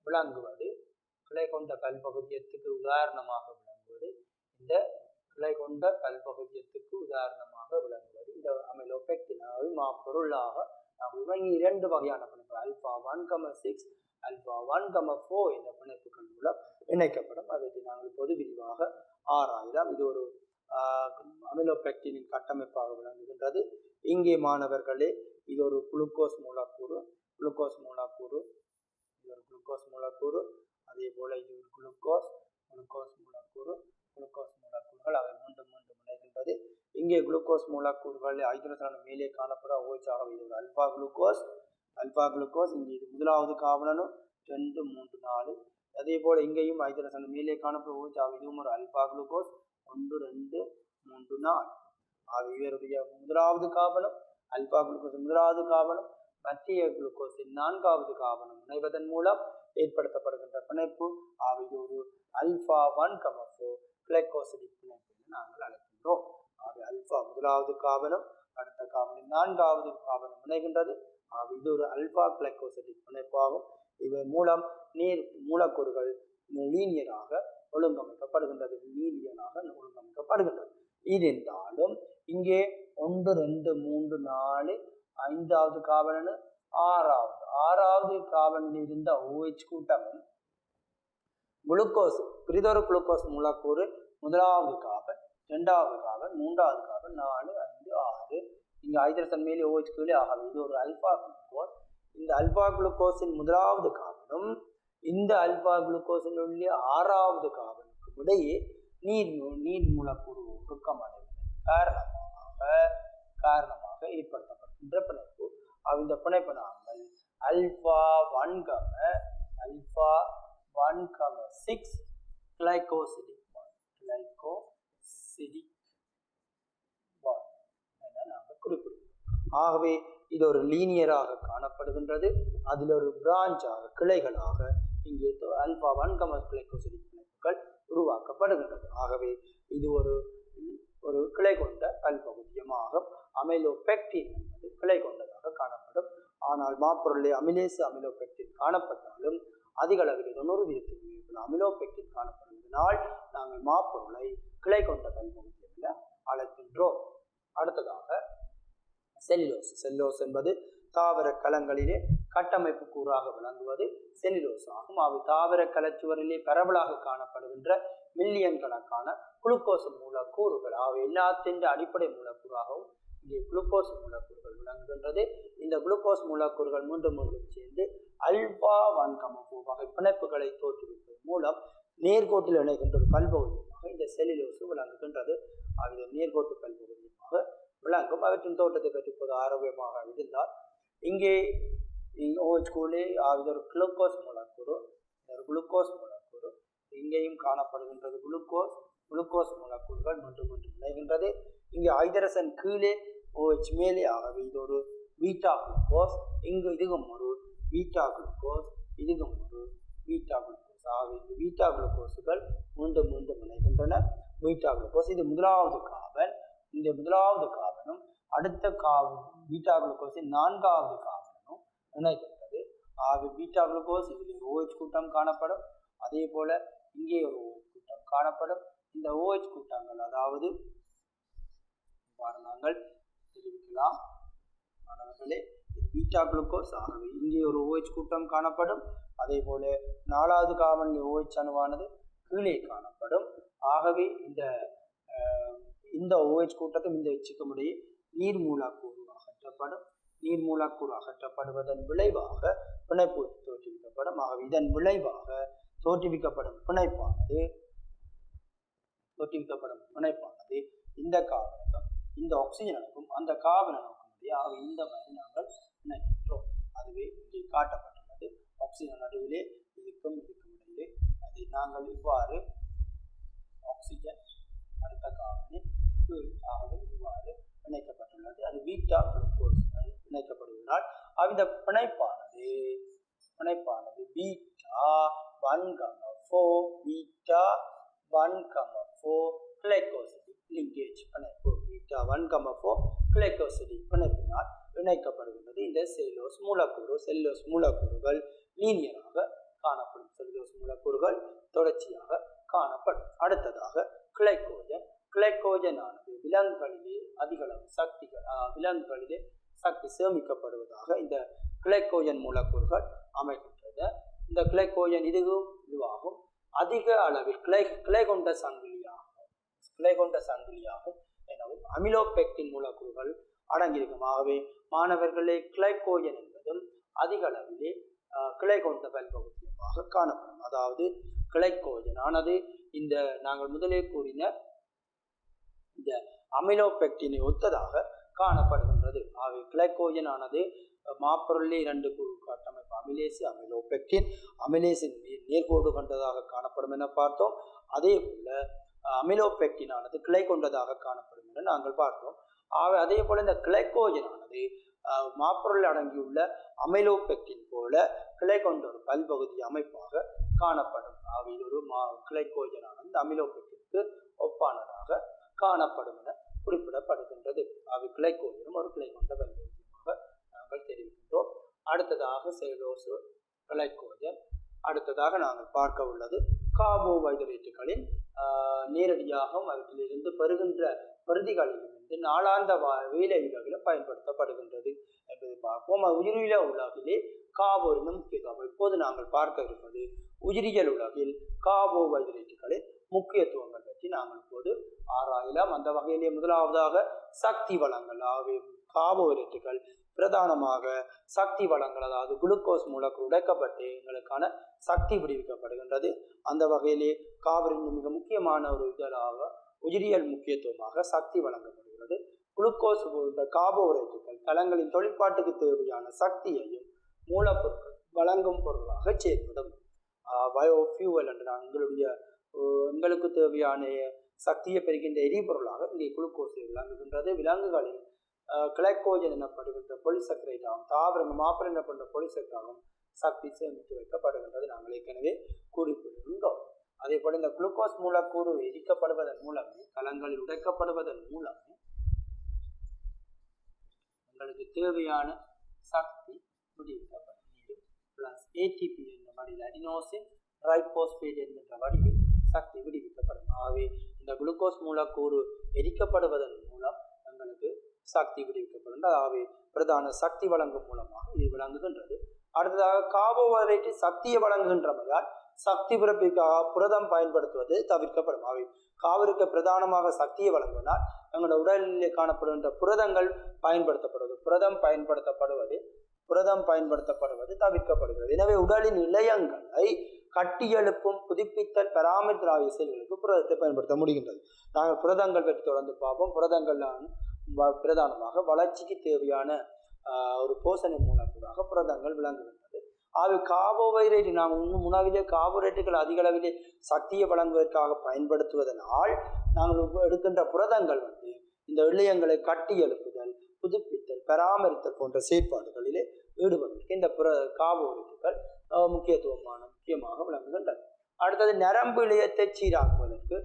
விளங்குவது இந்த கிளை கொண்ட பல்பகுதியத்துக்கு உதாரணமாக விளங்குவது இந்த அமைலோபெக்டின். மாப்பொருளாக நாம் 2 வகையான பிணைப்பு அல்பா 1, 6 அல்பா 1, 4 இந்த பிணைப்புகள் மூலம் இணைக்கப்படும். அதை நாங்கள் பொது விரிவாக ஆராயலாம். இது ஒரு அமிலோபெக்டினின் கட்டமைப்பாக விளங்குகின்றது. இங்கே மாணவர்களே இது ஒரு குளுக்கோஸ் மூலக்கூறு. அதே போல இது ஒரு குளுக்கோஸ் மூலக்கூறுகள் அவை மீண்டும் இணைகின்றது. இங்கே குளுக்கோஸ் மூலக்கூறுகள் ஹைட்ரஜன் மேலே காணப்பட OH ஆக இது ஒரு அல்பா குளுக்கோஸ். இங்கே இது முதலாவது கார்பன் அணு 2 3 4. அதே போல இங்கேயும் ஹைட்ரஜன் மேலே காணப்பட OH ஆக இதுவும் ஒரு அல்பா குளுக்கோஸ் 1 2 3 4. ஆக இவருடைய முதலாவது கார்பனும் அல்பா குளுக்கோஸ் முதலாவது கார்பனும் மத்திய குளுக்கோஸின் 4வது கார்பனும் இணைவதன் மூலம் ஏற்படுத்தப்படுகின்ற பிணைப்பு. ஆக இது ஒரு அல்பா 1, 4 கிளைகோசிடிக் பிணைப்பு என்று நாங்கள் அழைக்கின்றோம். ஆக அல்பா முதலாவது கார்பனும் அடுத்த கார்பனின் 4வது கார்பனும் இணைகின்றது. ஆக இது ஒரு அல்பா கிளைகோசிடிக் பிணைப்பாகும். இதன் மூலம் நீர் மூலக்கூறுகள் லீனியராக ஒழுங்கமைக்கப்படுகின்றது. இது என்றாலும் இங்கே 1 2 3 4 5வது கார்பன் 6வது கார்பனில் இருந்த OH கூட்டமும் குளுக்கோஸ் பிரிதொரு குளுக்கோஸ் மூலக்கூறு முதலாவது கார்பன் 2வது கார்பன் 3வது கார்பன் 4 5 6 இங்கு ஹைட்ரஜன் மேலே OH கீழே. ஆகவே இது ஒரு அல்பா குளுக்கோஸ். இந்த அல்பா குளுக்கோஸின் முதலாவது கார்பனும் இந்த அல்பா குளுக்கோஸில் உள்ள 6வது கார்பனுக்கு இடையே நீர் மூலக்கூறு ஒடுக்கம் அடைவதன் காரணமாக ஏற்படுத்தப்படுகின்ற பிணைப்பு. இந்த பிணைப்பு நாங்கள் அல்பா 1, 6 கிளைகோசிடிக் பாண்ட் என நாங்கள் குறிப்பிடுகிறோம். ஆகவே இது ஒரு லீனியராக காணப்படுகின்றது. அதில் ஒரு பிரான்ச்சாக கிளைகளாக இங்கே அல்பா 1, கிளைகோசிடிக் பிணைப்புகள் உருவாக்கப்படுகின்றது. ஆகவே இது ஒரு கிளை கொண்ட பல்பகுதியமாக அமைலோபெக்டின் என்பது கிளை கொண்டதாக காணப்படும். ஆனால் மாப்பொருளை அமிலோபெக்டின் காணப்பட்டாலும் அதிக அளவில் 90% அமிலோபெக்டின் காணப்படுவதனால் நாங்கள் மாப்பொருளை கிளை கொண்ட பல்பகுதியம் என அழைக்கின்றோம். அடுத்ததாக செல்லுலோஸ். செல்லுலோஸ் என்பது தாவர கலங்களிலே கட்டமைப்பு கூறாக விளங்குவது செல்லுலோஸ் ஆகும். அவை தாவர கலச்சுவரிலே பரவலாக காணப்படுகின்ற மில்லியன் கணக்கான குளுக்கோஸ் மூலக்கூறுகள். அவை எல்லாத்தின் அடிப்படை மூலக்கூறாகவும் இங்கே குளுக்கோஸ் மூலக்கூறுகள் விளங்குகின்றது. இந்த குளுக்கோஸ் மூலக்கூறுகள் மீண்டும் சேர்ந்து ஆல்பா 1,4 வகை பிணைப்புகளை தோற்றுவிப்பதன் மூலம் நேர்கோட்டில் இணைகின்ற ஒரு பல்பகுதியமாக இந்த செல்லுலோஸ் விளங்குகின்றது. அது நேர்கோட்டு பல்பகுதியமாக விளங்கும். அவற்றின் தோட்டத்தை பற்றி இப்போது ஆரோக்கியமாக இருந்தால் இங்கே OH ஒரு குளுக்கோஸ் மூலக்கூறு, ஒரு குளுக்கோஸ் மூலக்கூறு இங்கேயும் காணப்படுகின்றது. குளுக்கோஸ் மூலக்கூறுகள் மீண்டும் இணைகின்றது. இங்கே ஹைட்ரஜன் கீழே OH மேலே. ஆகவே இது ஒரு பீட்டா குளுக்கோஸ். இங்கு இதுவும் ஒரு பீட்டா குளுக்கோஸ், இதுவும் ஒரு பீட்டா குளுக்கோஸ். ஆகவே இந்த பீட்டா குளுக்கோஸுகள் மீண்டும் இணைகின்றன. பீட்டா குளுக்கோஸ் இது முதலாவது கார்பன். இந்த முதலாவது கார்பனும் அடுத்த பீட்டா குளுக்கோஸின் 4வது கார்பனும் இணைகின்றது. ஆகவே பீட்டா குளுக்கோஸ் இதில் OH கூட்டம் காணப்படும். அதே போல இங்கே ஒரு OH கூட்டம் காணப்படும். இந்த OH கூட்டங்கள் அதாவது நாங்கள் தெரிவிக்கலாம் மாணவர்களே, பீட்டா குளுக்கோஸ். ஆகவே இங்கே ஒரு OH கூட்டம் காணப்படும். அதே போல 4வது கார்பனில் OH அணுவானது கீழே காணப்படும். ஆகவே இந்த OH கூட்டத்தும் இந்த எச்சுக்கும் இடையே நீர் மூலக்கூறு அகற்றப்படும். நீர் மூலக்கூறு அகற்றப்படுவதன் விளைவாக பிணைப்பு தோற்றுவிக்கப்படும். ஆகவே இதன் விளைவாக தோற்றுவிக்கப்படும் பிணைப்பானது இந்த கார்பனுக்கும் இந்த ஆக்சிஜனுக்கும் அந்த கார்பனுக்கும் இடையே ஆகவே இந்த மாதிரி நாங்கள் இணைக்கின்றோம். அதுவே இங்கே காட்டப்பட்டுள்ளது. ஆக்சிஜன் நடுவிலே இதுக்கும் இடையிலே அதை நாங்கள் இவ்வாறு ஆக்சிஜன் அடுத்த கார்பனின் கீழ் ஆகவே இவ்வாறு இணைக்கப்பட்டுள்ளது. அது பீட்டா குளுக்கோஸ் இணைக்கப்படுவதால் இந்த பிணைப்பானது பீட்டா 1,4 கிளைகோசிடிக் லிங்கேஜ் பிணைப்பு. பீட்டா 1,4 கிளைகோசிடிக் பிணைப்பினால் இணைக்கப்படுகின்றது இந்த செல்லுலோஸ் மூலக்கூறு. செல்லுலோஸ் மூலக்கூறுகள் லீனியராக காணப்படும். செல்லுலோஸ் மூலக்கூறுகள் தொடர்ச்சியாக காணப்படும். அடுத்ததாக கிளைகோஜன் ஆனது விலங்குகளிலே அதிகளவு விலங்குகளிலே சக்தி சேமிக்கப்படுவதாக இந்த கிளைகோஜன் மூலக்கூறுகள் அமைகின்றது. இந்த கிளைகோஜன் இதுவாகும். அதிக அளவில் கிளை கொண்ட சங்கிலியாகும் எனவும் அமிலோபெக்டின் மூலக்கூறுகள் அடங்கியிருக்கும். ஆகவே மாணவர்களே, கிளைகோஜன் என்பதும் அதிக அளவிலே கிளை கொண்ட பல்பகுதியமாக காணப்படும். அதாவது கிளைகோஜன் ஆனது இந்த நாங்கள் முதலே கூறின இந்த அமிலோபெக்டினை ஒத்ததாக காணப்படுகின்றது. ஆகவே கிளைகோஜன் ஆனது மாப்பொருளிலே 2 கட்டமைப்பு அமிலேசு, அமிலோபெக்டின். அமிலேசின் நேர்கோடு கொண்டதாக காணப்படும் என பார்த்தோம். அதே போல அமிலோபெக்டின் ஆனது கிளை கொண்டதாக காணப்படும் என நாங்கள் பார்த்தோம். ஆகவே அதே போல இந்த கிளைகோஜன் ஆனது மாப்பொருள் அடங்கியுள்ள அமிலோபெக்டின் போல கிளை கொண்ட ஒரு பல்பகுதி அமைப்பாக காணப்படும். ஆகவே இது ஒரு கிளைகோஜன் ஆனது அமிலோபெக்டிற்கு ஒப்பானதாக காணப்படும் என குறிப்பிடப்படுகின்றது. ஆகவே கிளைகோஜனும் ஒரு கிளை கொண்ட பல்பகுதியமாக நாங்கள் தெரிவிக்கின்றோம். அடுத்ததாக செல்லுலோஸ், கிளைகோஜன். அடுத்ததாக நாங்கள் பார்க்க உள்ளது கார்போஹைட்ரேட்டுகளின் நேரடியாகவும் அவற்றிலிருந்து பெறுகின்ற பிரதிகளிலிருந்து நாளாந்த வேலைகளில் பயன்படுத்தப்படுகின்றது என்பதை பார்ப்போம். உயிரியல உலகிலே கார்போரின் முக்கியத்துவம் இப்போது நாங்கள் பார்க்க இருப்பது உயிரியல் உலகில் கார்போஹைட்ரேட்டுகளின் முக்கியத்துவங்கள் பற்றி நாங்கள் இப்போது ஆராயலாம். அந்த வகையிலே முதலாவதாக சக்தி வளங்கள். ஆகவே கார்போஹைட்ரேட்டுகள் பிரதானமாக சக்தி வளங்கள், அதாவது குளுக்கோஸ் மூலக்கூறு உடைக்கப்பட்டு எங்களுக்கான சக்தி விடுவிக்கப்படுகின்றது. அந்த வகையிலே கார்பனின் மிக முக்கியமான ஒரு இதழாக உயிரியல் முக்கியத்துவமாக சக்தி வழங்கப்படுகிறது. குளுக்கோஸ் போன்ற கார்போஹைட்ரேட்டுகள் கலங்களின் தொழிற்பாட்டுக்கு தேவையான சக்தியையும் மூலப்பொருட்கள் வழங்கும் பொருளாக செயற்படும். பயோஃபியூவல் என்ற எங்களுக்கு தேவையான சக்தியை பெறுகின்ற எரிபொருளாக இங்கே குளுக்கோஸ் விளங்குகின்றது. விலங்குகளில் கிளைகோஜன் எனப்படுகின்ற பொலிசக்கரைட்டாகவும் தாவரங்கள் மாப்பல் எனப்படுகின்ற பொலிசக்கராகவும் சக்தி சேமித்து வைக்கப்படுகின்றது நாங்கள் ஏற்கனவே குறிப்பிடுகின்றோம். அதே போல இந்த குளுக்கோஸ் மூலக்கூறு எரிக்கப்படுவதன் மூலமே, கலங்களில் உடைக்கப்படுவதன் மூலமே உங்களுக்கு தேவையான சக்தி விடுவிக்கப்படும். பிளஸ் ATP என்ற வடிவில் அடினோசின் ரைபோஸ்பேட் என்கின்ற வடிவில் சக்தி விடுவிக்கப்படும். ஆகவே இந்த குளுக்கோஸ் மூலக்கூறு எரிக்கப்படுவதன் மூலம் எங்களுக்கு சக்தி விடுவிக்கப்படுகின்றது. ஆகவே பிரதான சக்தி வழங்கும் மூலமாக இது விளங்குகின்றது. அடுத்ததாக கார்போஹைட்ரேட் சக்தியை வழங்குகின்றமையால் சக்தி பிறப்பிற்காக புரதம் பயன்படுத்துவது தவிர்க்கப்படும். அவை காவிற்கு பிரதானமாக சக்தியை வழங்குவதால் எங்களோட உடலிலே காணப்படுகின்ற புரதங்கள் புரதம் பயன்படுத்தப்படுவது தவிர்க்கப்படுகிறது. எனவே உடலின் இழையங்களை கட்டியெழுப்பும், புதுப்பித்தல், பராமரித்தல் ஆகிய செயல்களுக்கு புரதத்தை பயன்படுத்த முடிகின்றது. நாங்கள் புரதங்கள் பற்றி தொடர்ந்து பார்ப்போம். புரதங்கள் பிரதானமாக வளர்ச்சிக்கு தேவையான ஒரு போஷணை மூலக்கூறாக புரதங்கள் விளங்குகின்றது. ஆகவே கார்போஹைட்ரேட் நாங்கள் உணவிலே கார்போஹைட்ரேட்டுகள் அதிக அளவிலே சக்தியை வழங்குவதற்காக பயன்படுத்துவதனால் நாங்கள் எடுக்கின்ற புரதங்கள் இந்த இழையங்களை கட்டி எழுப்புதல், புதுப்பித்தல், பராமரித்தல் போன்ற செயற்பாடுகளிலே ஈடுபடுவதற்கு இந்த கார்போஹைட்ரேட்டுகள் முக்கியமாக விளங்குகின்றன. அடுத்தது நரம்பு இழையத்தை சீராக்குவதற்கு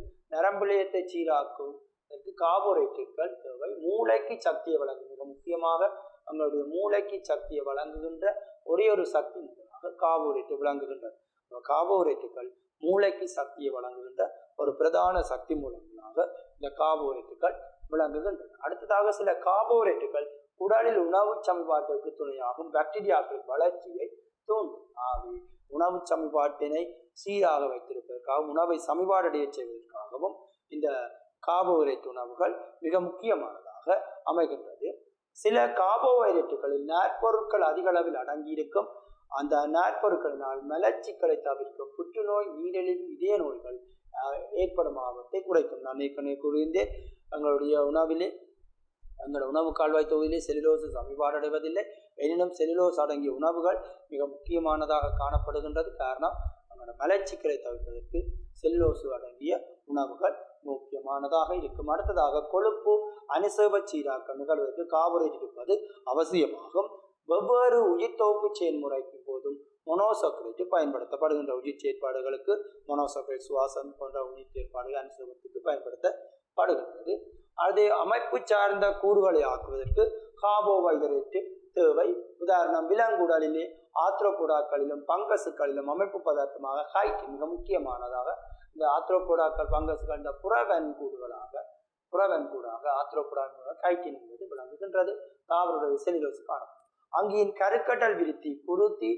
கார்போஹைட்ரேட்டுகள் தேவை. மூளைக்கு சக்தியை வழங்குகின்ற முக்கியமாக நம்மளுடைய மூளைக்கு சக்தியை வழங்குகின்ற ஒரே ஒரு சக்தி மூலமாக கார்போஹைட்ரேட் விளங்குகின்றது. கார்போஹைட்ரேட்டுகள் மூளைக்கு சக்தியை வழங்குகின்ற ஒரு பிரதான சக்தி மூலங்களாக இந்த கார்போஹைட்ரேட்டுகள் விளங்குகின்றன. அடுத்ததாக சில கார்போஹைட்ரேட்டுகள் உடலில் உணவு சமன்பாட்டிற்கு துணையாகும் பாக்டீரியாக்களின் வளர்ச்சியை தூண்டும். ஆகவே உணவு சமன்பாட்டினை சீராக வைத்திருப்பதற்காகவும் உணவை சமன்பாடடைய செய்வதற்காகவும் இந்த கார்போஹைட்ரேட் உணவுகள் மிக முக்கியமானதாக அமைகின்றது. சில கார்போஹைட்ரேட்டுகளில் நாற்பொருட்கள் அதிக அளவில் அடங்கியிருக்கும். அந்த நாற்பொருட்களினால் மலச்சிக்கலை தவிர்க்கும், புற்றுநோய், நீரிழிவு, இதய நோய்கள் ஏற்படும் ஆபத்தை குறைக்கும். நான் ஏற்கனவே கூறியிருந்தேன், எங்களோட உணவு கால்வாய் தொகுதியிலே செல்லுலோஸ் சமன்பாடடைவதில்லை. எனினும் செல்லுலோஸ் அடங்கிய உணவுகள் மிக முக்கியமானதாக காணப்படுகின்றது. காரணம், எங்களோட மலச்சிக்கலை தவிர்ப்பதற்கு செல்லுலோஸ் அடங்கிய உணவுகள் முக்கியமானதாக இருக்கும். அடுத்ததாக கொழுப்பு அனுசேப சீராக்க நிகழ்வுக்கு கார்போஹைட்ரேட் இருப்பது அவசியமாகும். வெவ்வேறு உயிர்த்தொகுப்பு செயல்முறைக்கு போதும் மோனோசாக்கரைட் பயன்படுத்தப்படுகின்ற உயிர் செயற்பாடுகளுக்கு மோனோசாக்கரைட் சுவாசம் போன்ற உயிர் செயற்பாடுகள் அனுசேபத்துக்கு பயன்படுத்தப்படுகின்றது. அதே அமைப்பு சார்ந்த கூறுகளை ஆக்குவதற்கு கார்போஹைட்ரேட் தேவை. உதாரணம், விலங்குடலிலே ஆத்ரோபோடாக்களிலும் பங்கசுக்களிலும் அமைப்பு பதார்த்தமாக ஹைட்டின் மிக முக்கியமானதாக இந்த ஆத்ரோபோடாக்கள் பங்கசுகள் இந்த புறவன் கூடாக ஆத்ரோபோடாக் ஹைட்டின் என்பது விளங்குகின்றது. தாவர செல்லுலோஸ் காணப்படும். அங்கியின் கருக்கட்டல் விருத்தி குருதி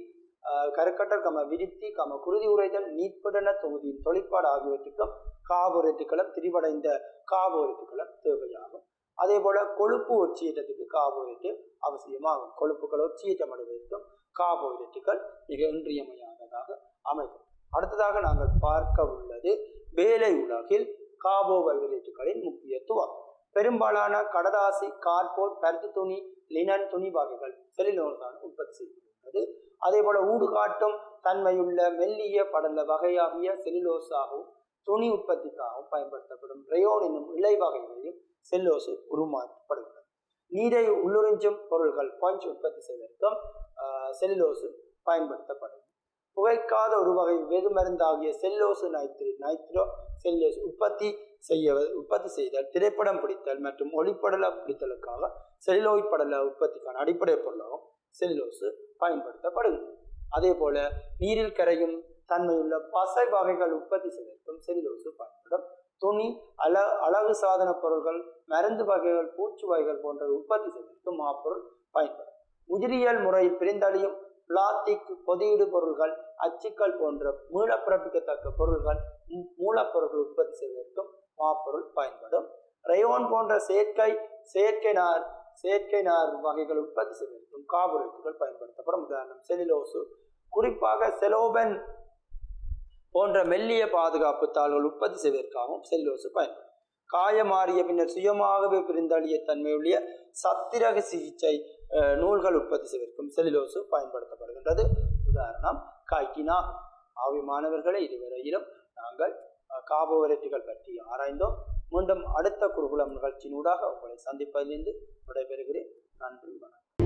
உறைதல் நீட்படன தொகுதியின் தொழிற்பாடு ஆகியவற்றுக்கும் கார்போஹைட்ரேட்டுகளும் திரிவடைந்த கார்போஹைட்ரேட்டுகளும் தேவையாகும். அதே போல கொழுப்பு ஒட்சியேற்றத்துக்கு கார்போஹைட்ரேட் அவசியமாகும். கொழுப்புகள் ஒட்சியேற்றம் அடைவதற்கும் கார்போஹைட்ரேட்டுகள் மிக இன்றியமையாததாக அமைக்கும். அடுத்ததாக நாங்கள் பார்க்க உள்ளது வேலை உலகில் கார்போஹைட்ரேட்டுகளின் முக்கியத்துவம். பெரும்பாலான கடதாசி, கார்போர்ட், பருத்தி துணி, லினன் துணி வகைகள் செல்லுலோஸால் உற்பத்தி செய்யப்படுகிறது. அதே போல ஊடுகாட்டும் தன்மையுள்ள மெல்லிய படல வகையாகிய செல்லுலோஸாகவும் துணி உற்பத்திக்காகவும் பயன்படுத்தப்படும் ரயோன் என்னும் இலை வகைகளையும் செல்லுலோஸ் உருமாற்றப்படுகிறது. நீரை உள்ளுறிஞ்சும் பொருள்கள் பஞ்ச் உற்பத்தி செய்வதற்கும் செல்லுலோஸ் பயன்படுத்தப்படும். புகைக்காத ஒரு வகை வெகுமருந்தாகிய செல்லுலோஸ் நைட்ரோ செல்லுலோஸ் உற்பத்தி செய்தல், திரைப்படம் பிடித்தல் மற்றும் ஒளிப்படல பிடித்தலுக்காக செல்லுலோயிட் படல உற்பத்திக்கான அடிப்படை பொருளாகவும் செல்லுலோஸ் பயன்படுத்தப்படுகிறது. அதே போல நீரில் கரையும் தன்மையுள்ள பசை வகைகள் உற்பத்தி செய்வதற்கும் செல்லுலோஸ் பயன்படும். துணி, அழகு சாதன பொருட்கள், மருந்து வகைகள், பூச்சி வகைகள் போன்ற உற்பத்தி செய்வதற்கும் மாப்பொருள் பயன்படும். உயிரியல் முறையில் பிரிந்தழியும் பிளாஸ்டிக், பொதியீடு பொருள்கள், அச்சுக்கள் போன்ற மீளப்பிறப்பிக்கத்தக்க பொருள்கள், மூலப்பொருட்கள் உற்பத்தி செய்வதற்கும் மாப்பொருள் பயன்படும். ரயோன் போன்ற செயற்கை நார் வகைகள் உற்பத்தி செய்வதற்கும் கார்போஹைட்ரேட்டுகள் பயன்படுத்தப்படும். உதாரணம், செல்லுலோஸ். குறிப்பாக செலோபன் போன்ற மெல்லிய பாதுகாப்பு தாள்கள் உற்பத்தி செய்வதற்காகவும் செல்லுலோஸ் பயன்படும். காயமாறிய பின்னர் சுயமாகவே பிரிந்தழிய தன்மையுடைய சத்திரக சிகிச்சை நூல்கள் உற்பத்தி செய்வதற்கும் செல்லுலோஸ் பயன்படுத்தப்படுகின்றது. உதாரணம், கைட்டினா. ஆகிய மாணவர்களை இதுவரையிலும் நாங்கள் கார்போஹைட்ரேட்டுகள் பற்றி ஆராய்ந்தோம். மீண்டும் அடுத்த குருகுலம் நிகழ்ச்சியினூடாக உங்களை சந்திப்பதிலிருந்து விடைபெறுகிறேன். நன்றி, வணக்கம்.